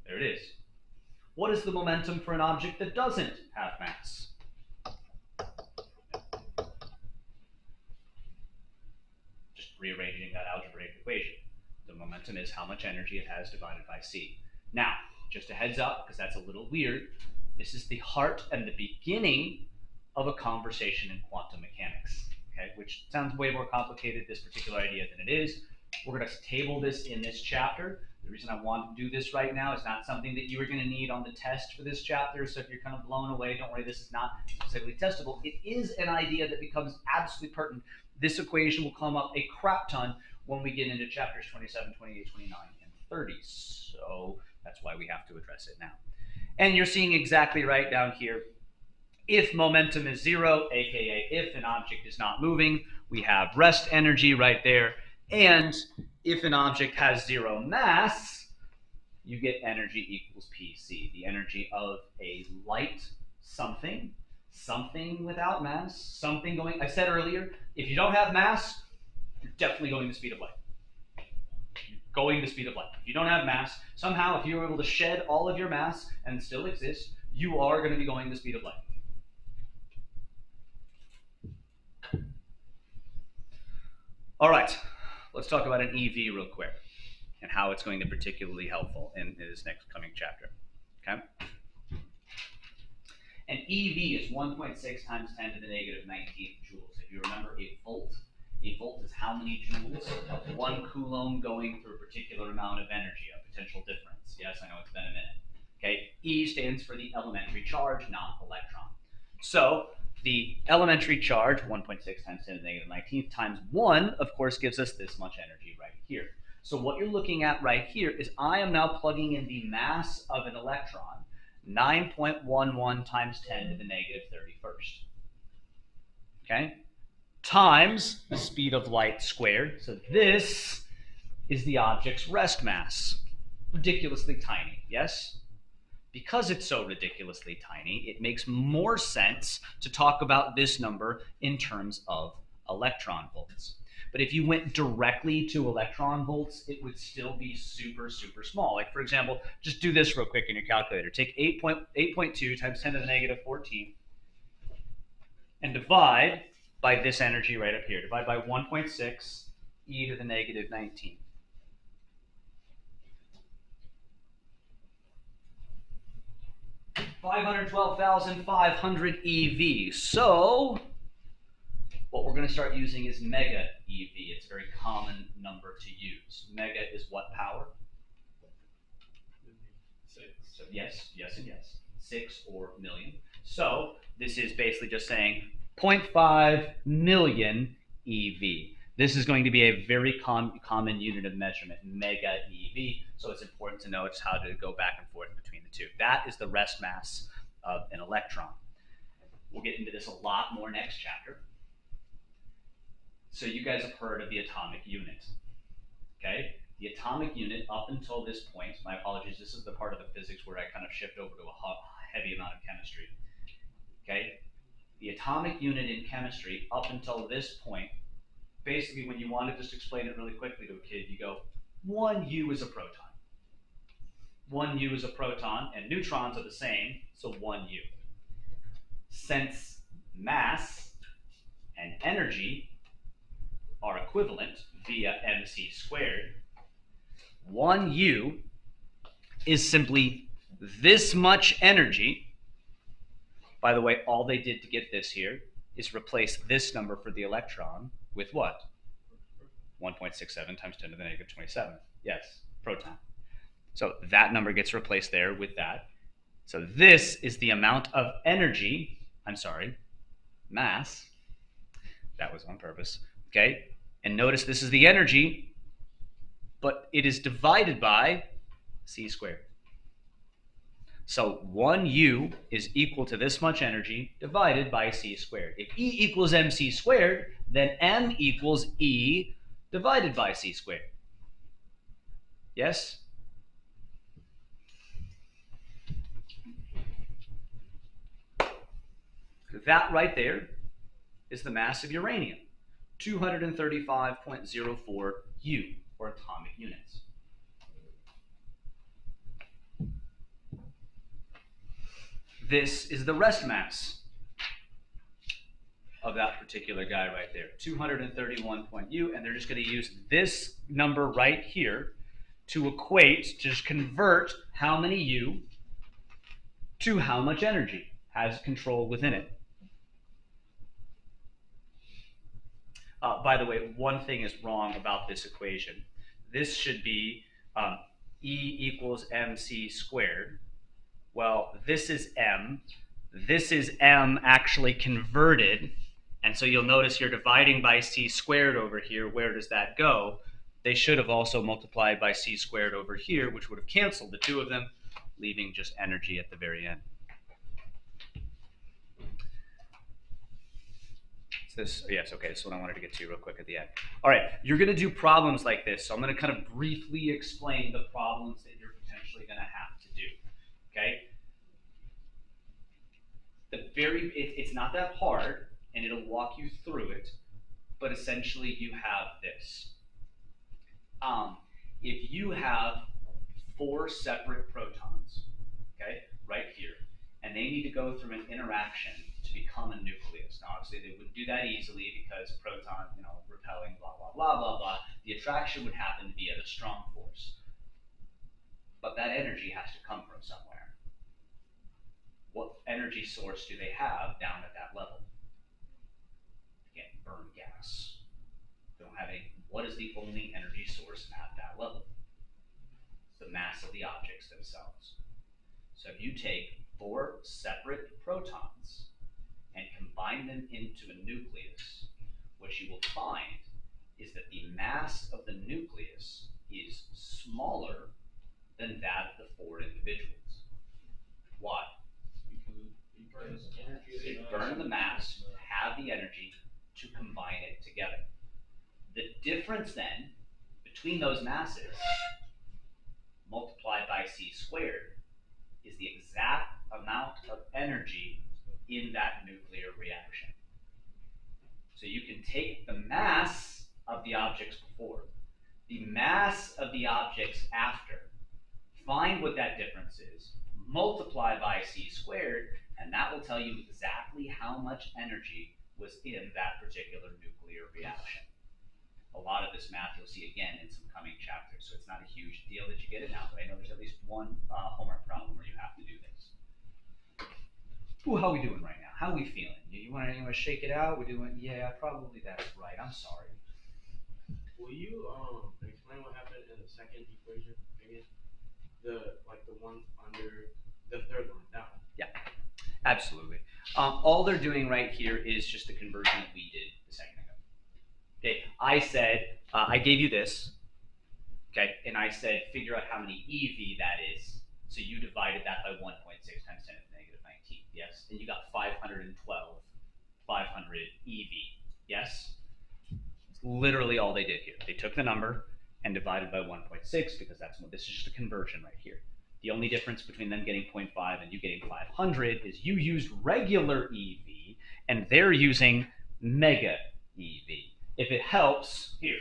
There it is. What is the momentum for an object that doesn't have mass? Just rearranging that algebraic equation. The momentum is how much energy it has divided by c. Now, just a heads up, because that's a little weird, this is the heart and the beginning of a conversation in quantum mechanics, okay? Which sounds way more complicated, this particular idea, than it is. We're going to table this in this chapter. The reason I want to do this right now is not something that you are going to need on the test for this chapter, so if you're kind of blown away, don't worry, this is not specifically testable. It is an idea that becomes absolutely pertinent. This equation will come up a crap ton when we get into chapters 27, 28, 29, and 30. So that's why we have to address it now. And you're seeing exactly right down here, if momentum is zero, aka if an object is not moving, we have rest energy right there. And if an object has zero mass, you get energy equals PC, the energy of a light something without mass, something going, I said earlier, if you don't have mass, you're definitely going the speed of light. You're going the speed of light. If you don't have mass, somehow if you're able to shed all of your mass and still exist, you are going to be going the speed of light. All right, let's talk about an EV real quick and how it's going to be particularly helpful in this next coming chapter, okay? An EV is 1.6 times 10 to the negative 19th joules. If you remember a volt is how many joules of 1 coulomb going through a particular amount of energy, a potential difference. Yes, I know it's been a minute. Okay, E stands for the elementary charge, not electron. So the elementary charge, 1.6 times 10 to the negative 19th, times 1, of course, gives us this much energy right here. So what you're looking at right here is I am now plugging in the mass of an electron, 9.11 times 10 to the negative 31st. Okay? Times the speed of light squared. So this is the object's rest mass. Ridiculously tiny, yes? Because it's so ridiculously tiny, it makes more sense to talk about this number in terms of electron volts. But if you went directly to electron volts, it would still be super, super small. Like, for example, just do this real quick in your calculator. Take 8.2 times 10 to the negative 14 and divide by this energy right up here. Divide by 1.6 e to the negative 19. $512,500 EV. So what we're going to start using is mega EV. It's a very common number to use. Mega is what power? 6. So yes, yes, and yes. 6 or million. So this is basically just saying 0.5 million EV. This is going to be a very common unit of measurement, mega EV. So it's important to know just how to go back and forth between the two. That is the rest mass of an electron. We'll get into this a lot more next chapter. So you guys have heard of the atomic unit. Okay? The atomic unit, up until this point, my apologies, this is the part of the physics where I kind of shift over to a heavy amount of chemistry. Okay? The atomic unit in chemistry, up until this point, basically when you want to just explain it really quickly to a kid, you go, 1 U is a proton. 1 U is a proton, and neutrons are the same, so 1 U. Since mass and energy are equivalent via mc squared, 1 U is simply this much energy. By the way, all they did to get this here is replace this number for the electron with what? 1.67 times 10 to the negative 27. Yes, proton. So that number gets replaced there with that. So this is the amount of energy, mass. That was on purpose. Okay? And notice this is the energy, but it is divided by c squared. So 1 U is equal to this much energy divided by c squared. If E equals mc squared, then m equals E divided by c squared. Yes? That right there is the mass of uranium, 235.04 U, or atomic units. This is the rest mass of that particular guy right there, 231.U, and they're just going to use this number right here to equate, to just convert how many U to how much energy has control within it. By the way, one thing is wrong about this equation. This should be E equals mc squared. Well, this is m. This is m actually converted. And so you'll notice you're dividing by c squared over here. Where does that go? They should have also multiplied by c squared over here, which would have canceled the two of them, leaving just energy at the very end. Yes, okay, this is what I wanted to get to real quick at the end. All right, you're going to do problems like this. So I'm going to kind of briefly explain the problems that you're potentially going to have to do, okay? It's not that hard, and it'll walk you through it, but essentially you have this. If you have 4 separate protons, okay, right here, and they need to go through an interaction to become a nucleus. Now, obviously, they wouldn't do that easily because proton, repelling, blah, blah, blah, blah, blah. The attraction would happen to be at a strong force. But that energy has to come from somewhere. What energy source do they have down at that level? They can't burn gas. They don't have any. What is the only energy source at that level? It's the mass of the objects themselves. So if you take 4 separate protons and combine them into a nucleus, what you will find is that the mass of the nucleus is smaller than that of the 4 individuals. Why? Because energy They burn the mass, have the energy to combine it together. The difference then between those masses multiplied by c squared is the exact amount of energy in that nuclear reaction. So you can take the mass of the objects before, the mass of the objects after, find what that difference is, multiply by c squared, and that will tell you exactly how much energy was in that particular nuclear reaction. A lot of this math you'll see again in some coming chapters, so it's not a huge deal that you get it now, but I know there's at least one homework problem where you have to do this. Ooh, how are we doing right now? How are we feeling? You want to shake it out? We're doing, yeah, probably that's right. I'm sorry. Will you explain what happened in the second equation again? The one under the third one down. Yeah, absolutely. All they're doing right here is just the conversion that we did a second ago. Okay, I said I gave you this. Okay, and I said figure out how many EV that is. So you divided that by 1.6 times 10 to the negative 19. Yes, and you got 512, 500 EV. Yes. Literally all they did here. They took the number and divided by 1.6 because that's what this is just a conversion right here. The only difference between them getting 0.5 and you getting 500 is you used regular EV and they're using mega EV. If it helps, here,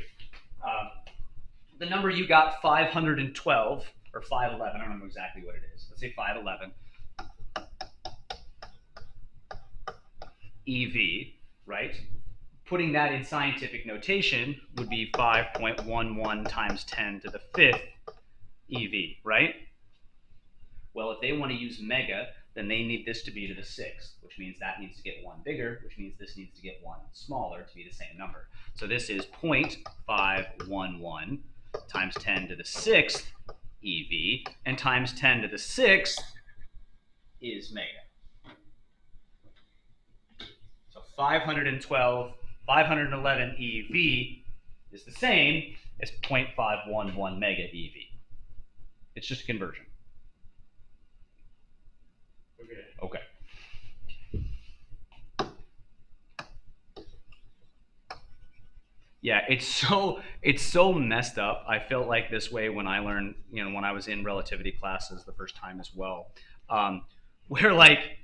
the number you got 512 or 511, I don't know exactly what it is. Let's say 511 EV, right? Putting that in scientific notation would be 5.11 times 10 to the 5th EV, right? Well, if they want to use mega, then they need this to be to the 6th, which means that needs to get one bigger, which means this needs to get one smaller to be the same number. So this is 0.511 times 10 to the 6th EV, and times 10 to the 6th is mega. So 511 EV is the same as 0.511 mega EV. It's just a conversion. Okay. Yeah, it's so messed up. I felt like this way when I learned, when I was in relativity classes the first time as well, where like,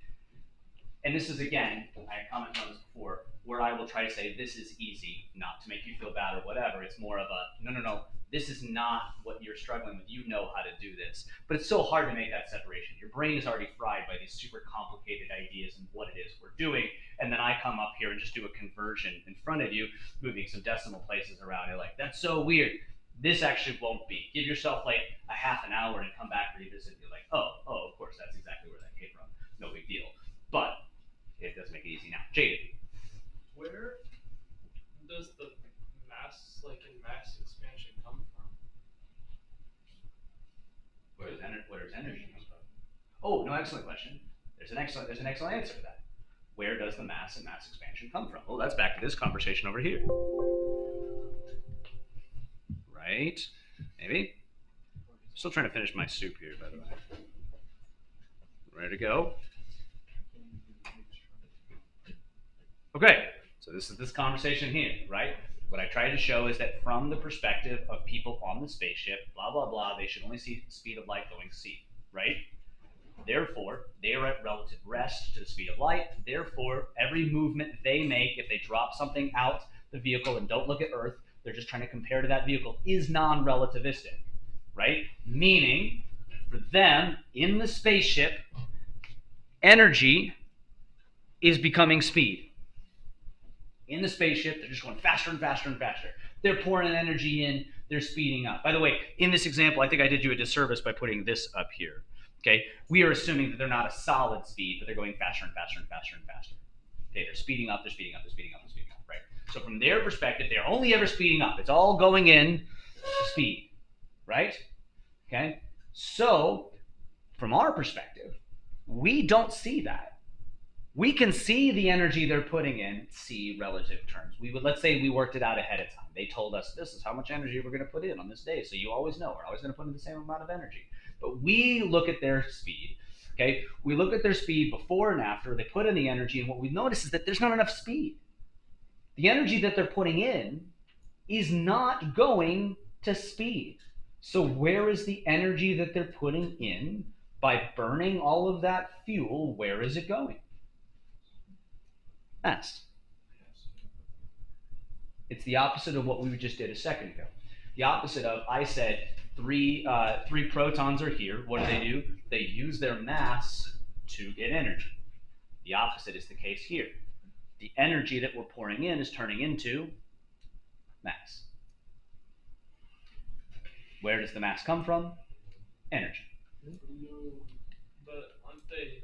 and this is again, I commented on this before, where I will try to say this is easy, not to make you feel bad or whatever. It's more of a no. This is not what you're struggling with. You know how to do this. But it's so hard to make that separation. Your brain is already fried by these super complicated ideas and what it is we're doing. And then I come up here and just do a conversion in front of you, moving some decimal places around. You're like, that's so weird. This actually won't be. Give yourself like a half an hour and come back, revisit. You're like, oh, of course, that's exactly where that came from. No big deal. But it does make it easy now. Jaded. Where does the mass, like in mass expansion, come from? Where does energy come from? Oh, no, excellent question. There's an excellent answer to that. Where does the mass and mass expansion come from? Oh, that's back to this conversation over here. Right? Maybe? Still trying to finish my soup here, by the way. Ready to go? Okay, so this is this conversation here, right? What I tried to show is that from the perspective of people on the spaceship, blah, blah, blah, they should only see the speed of light going c, right? Therefore, they are at relative rest to the speed of light. Therefore, every movement they make, if they drop something out the vehicle and don't look at Earth, they're just trying to compare to that vehicle, is non-relativistic, right? Meaning, for them, in the spaceship, energy is becoming speed. In the spaceship, they're just going faster and faster and faster. They're pouring energy in, they're speeding up. By the way, in this example, I think I did you a disservice by putting this up here. Okay, we are assuming that they're not a solid speed, but they're going faster and faster and faster and faster. Okay, they're speeding up, they're speeding up, they're speeding up, they're speeding up, right? So from their perspective, they're only ever speeding up. It's all going in to speed, right? Okay, so from our perspective, we don't see that. We can see the energy they're putting in, see relative terms. Let's say we worked it out ahead of time. They told us this is how much energy we're going to put in on this day, so you always know we're always going to put in the same amount of energy. But we look at their speed, Okay, we look at their speed before and after, they put in the energy, and what we notice is that there's not enough speed. The energy that they're putting in is not going to speed. So where is the energy that they're putting in by burning all of that fuel? Where is it going? Mass. It's the opposite of what we just did a second ago. The opposite of, I said, three protons are here. What do? They use their mass to get energy. The opposite is the case here. The energy that we're pouring in is turning into mass. Where does the mass come from? Energy. But aren't they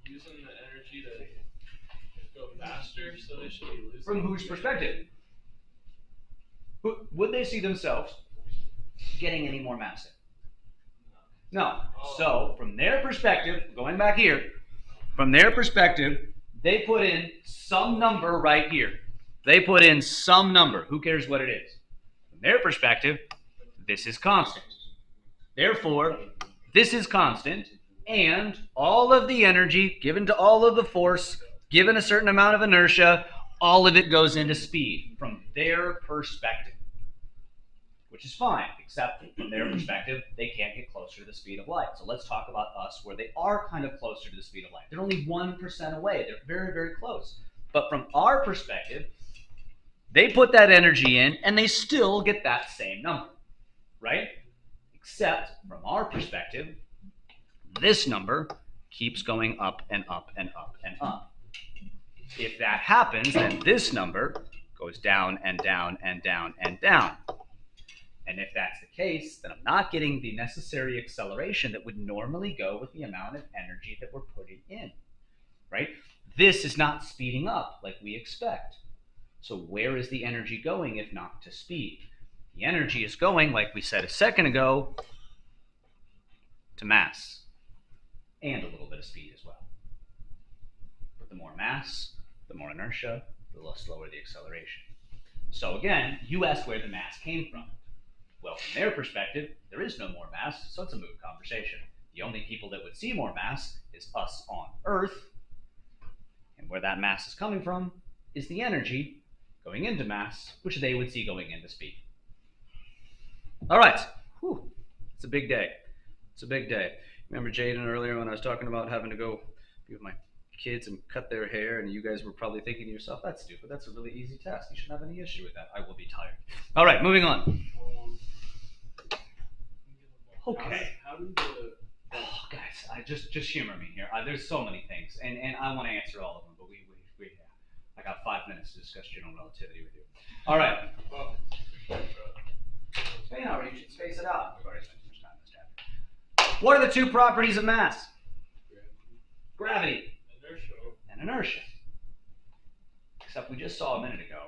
using the energy to go faster, so they should be losing? From whose perspective? Would they see themselves getting any more mass in? No. So, from their perspective, going back here, from their perspective, they put in some number right here. They put in some number. Who cares what it is? From their perspective, this is constant. Therefore, this is constant, and all of the energy given to all of the force, given a certain amount of inertia, all of it goes into speed from their perspective. Which is fine, except from their perspective, they can't get closer to the speed of light. So let's talk about us where they are kind of closer to the speed of light. They're only 1% away. They're very, very close. But from our perspective, they put that energy in and they still get that same number, right? Except from our perspective, this number keeps going up and up and up and up. If that happens, then this number goes down and down and down and down. And if that's the case, then I'm not getting the necessary acceleration that would normally go with the amount of energy that we're putting in, right? This is not speeding up like we expect. So where is the energy going if not to speed? The energy is going, like we said a second ago, to mass and a little bit of speed as well. But the more mass, the more inertia, the slower the acceleration. So again, you asked where the mass came from. Well, from their perspective, there is no more mass, so it's a moot conversation. The only people that would see more mass is us on Earth, and where that mass is coming from is the energy going into mass, which they would see going into speed. All right, whew. It's a big day. It's a big day. Remember Jaden earlier when I was talking about having to go be with my kids and cut their hair, and you guys were probably thinking to yourself, that's stupid, that's a really easy task, you shouldn't have any issue with that. I will be tired. All right, moving on. Okay. How do the Oh, guys, just humor me here. There's so many things, and I want to answer all of them, but we I got 5 minutes to discuss general relativity with you. All right. You should space it out. We've already spent too much time on this chapter. What are the two properties of mass? Gravity and inertia. Except we just saw a minute ago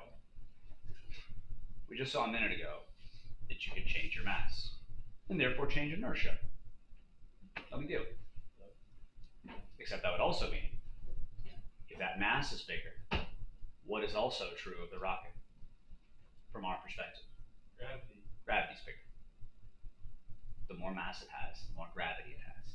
that you can change your mass and therefore change inertia. No big deal. Except that would also mean if that mass is bigger, what is also true of the rocket from our perspective? Gravity's bigger. The more mass it has, the more gravity it has.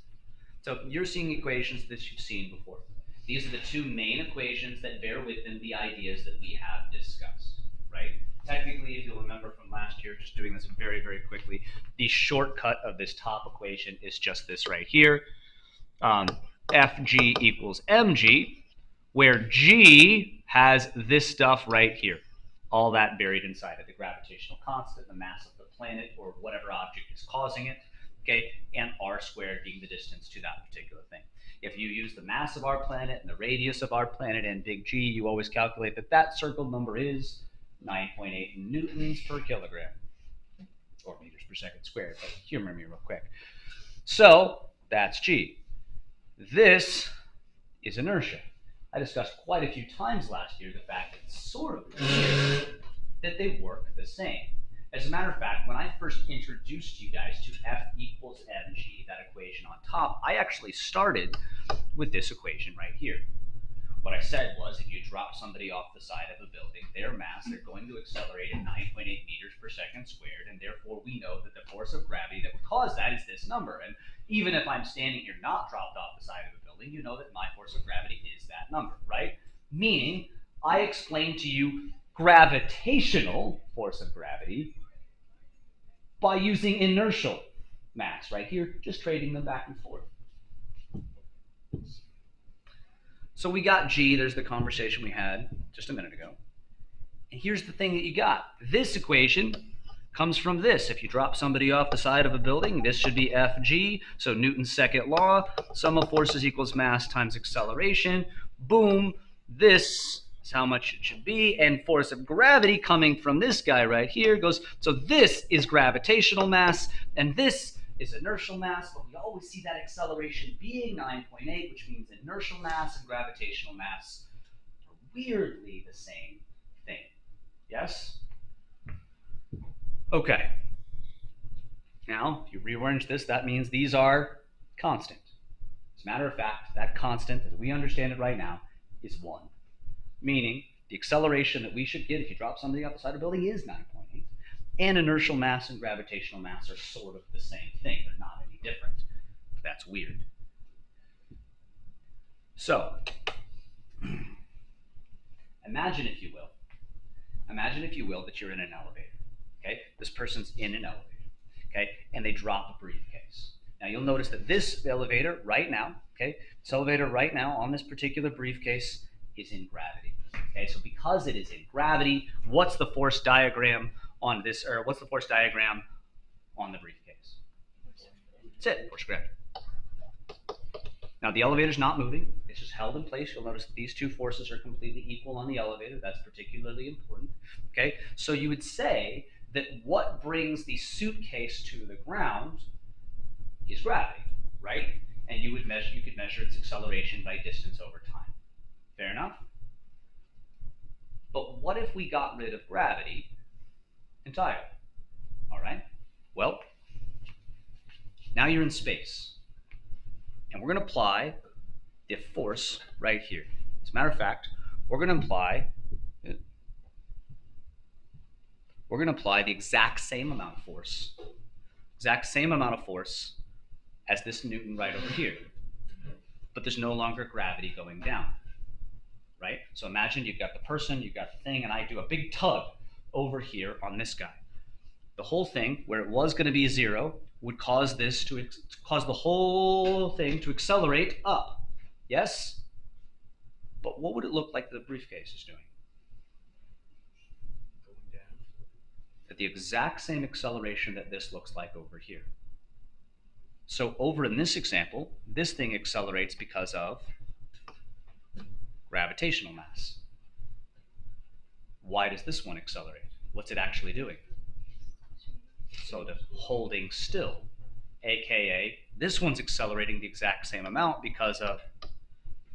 So you're seeing equations that you've seen before. These are the two main equations that bear with them the ideas that we have discussed, right? Technically, if you'll remember from last year, just doing this very, very quickly, the shortcut of this top equation is just this right here. Fg equals mg, where g has this stuff right here. All that buried inside of the gravitational constant, the mass of the planet, or whatever object is causing it, okay, and r squared being the distance to that particular thing. If you use the mass of our planet and the radius of our planet and big G, you always calculate that that circled number is 9.8 newtons per kilogram, or meters per second squared, but humor me real quick. So that's G. This is inertia. I discussed quite a few times last year the fact that it's sort of clear that they work the same. As a matter of fact, when I first introduced you guys to F equals mg, that equation on top, I actually started with this equation right here. What I said was, if you drop somebody off the side of a building, their mass, they're going to accelerate at 9.8 meters per second squared, and therefore we know that the force of gravity that would cause that is this number. And even if I'm standing here not dropped off the side of a building, you know that my force of gravity is that number, right? Meaning, I explained to you gravitational force of gravity by using inertial mass right here, just trading them back and forth. So we got G, there's the conversation we had just a minute ago. And here's the thing that you got. This equation comes from this. If you drop somebody off the side of a building, this should be Fg. So Newton's second law, sum of forces equals mass times acceleration. Boom, this is how much it should be. And force of gravity coming from this guy right here goes, so this is gravitational mass, and this is inertial mass, but we always see that acceleration being 9.8, which means inertial mass and gravitational mass are weirdly the same thing. Yes? Okay. Now, if you rearrange this, that means these are constant. As a matter of fact, that constant, as we understand it right now, is 1. Meaning, the acceleration that we should get if you drop somebody off the side of a building is 9.8. And inertial mass and gravitational mass are sort of the same thing. They're not any different. That's weird. So, imagine if you will, that you're in an elevator. Okay? This person's in an elevator. Okay? And they drop a briefcase. Now you'll notice that this elevator right now, okay, this elevator right now on this particular briefcase is in gravity. Okay, so because it is in gravity, what's the force diagram on this, or what's the force diagram on the briefcase? That's it, force of gravity. Now the elevator's not moving, it's just held in place. You'll notice that these two forces are completely equal on the elevator. That's particularly important. Okay, so you would say that what brings the suitcase to the ground is gravity, right? And you could measure its acceleration by distance over time. Fair enough? But what if we got rid of gravity entirely? All right. Well, now you're in space, and we're going to apply the force right here. As a matter of fact, we're going to apply the exact same amount of force, as this Newton right over here. But there's no longer gravity going down, right? So imagine you've got the person, you've got the thing, and I do a big tug over here on this guy. The whole thing, where it was going to be 0, would cause this to cause the whole thing to accelerate up. Yes? But what would it look like the briefcase is doing? Going down. At the exact same acceleration that this looks like over here. So over in this example, this thing accelerates because of gravitational mass. Why does this one accelerate? What's it actually doing? So the holding still, aka this one's accelerating the exact same amount because of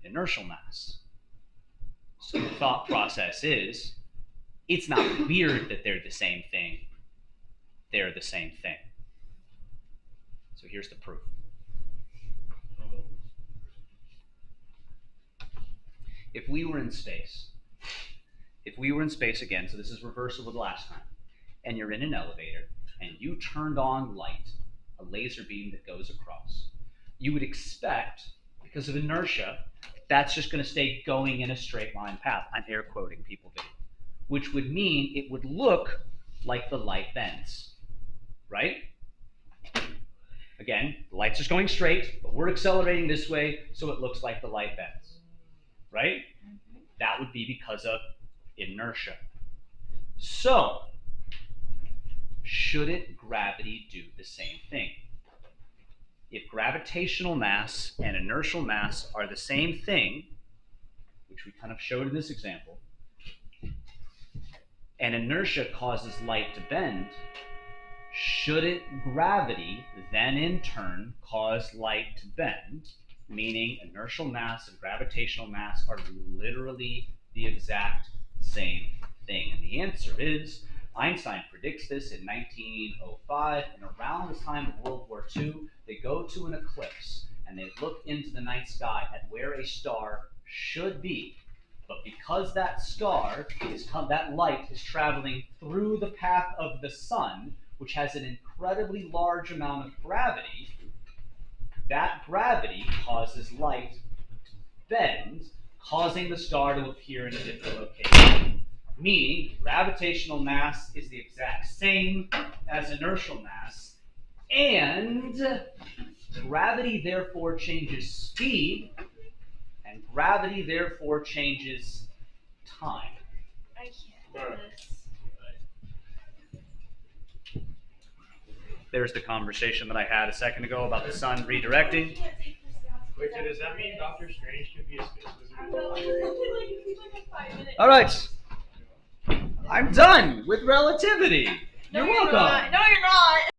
inertial mass. So the thought process is, it's not weird that they're the same thing. They're the same thing. So here's the proof. If we were in space again, so this is reversal of the last time, and you're in an elevator, and you turned on light, a laser beam that goes across, you would expect, because of inertia, that's just going to stay going in a straight line path. I'm air quoting people do, which would mean it would look like the light bends, right? Again, the light's just going straight, but we're accelerating this way, so it looks like the light bends, right? That would be because of inertia. So, shouldn't gravity do the same thing? If gravitational mass and inertial mass are the same thing, which we kind of showed in this example, and inertia causes light to bend, shouldn't gravity then in turn cause light to bend, meaning inertial mass and gravitational mass are literally the exact same thing? And the answer is, Einstein predicts this in 1905, and around the time of World War II, they go to an eclipse, and they look into the night sky at where a star should be. But because that star that light is traveling through the path of the sun, which has an incredibly large amount of gravity, that gravity causes light to bend, causing the star to appear in a different location. Meaning, gravitational mass is the exact same as inertial mass, and gravity therefore changes speed, and gravity therefore changes time. I can't do this. There's the conversation that I had a second ago about the sun redirecting. Wait, so does that mean Doctor Strange could be a space I wizard? know. Like a 5 minute. All right, I'm done with relativity. No, You're you're welcome. not. No, you're not.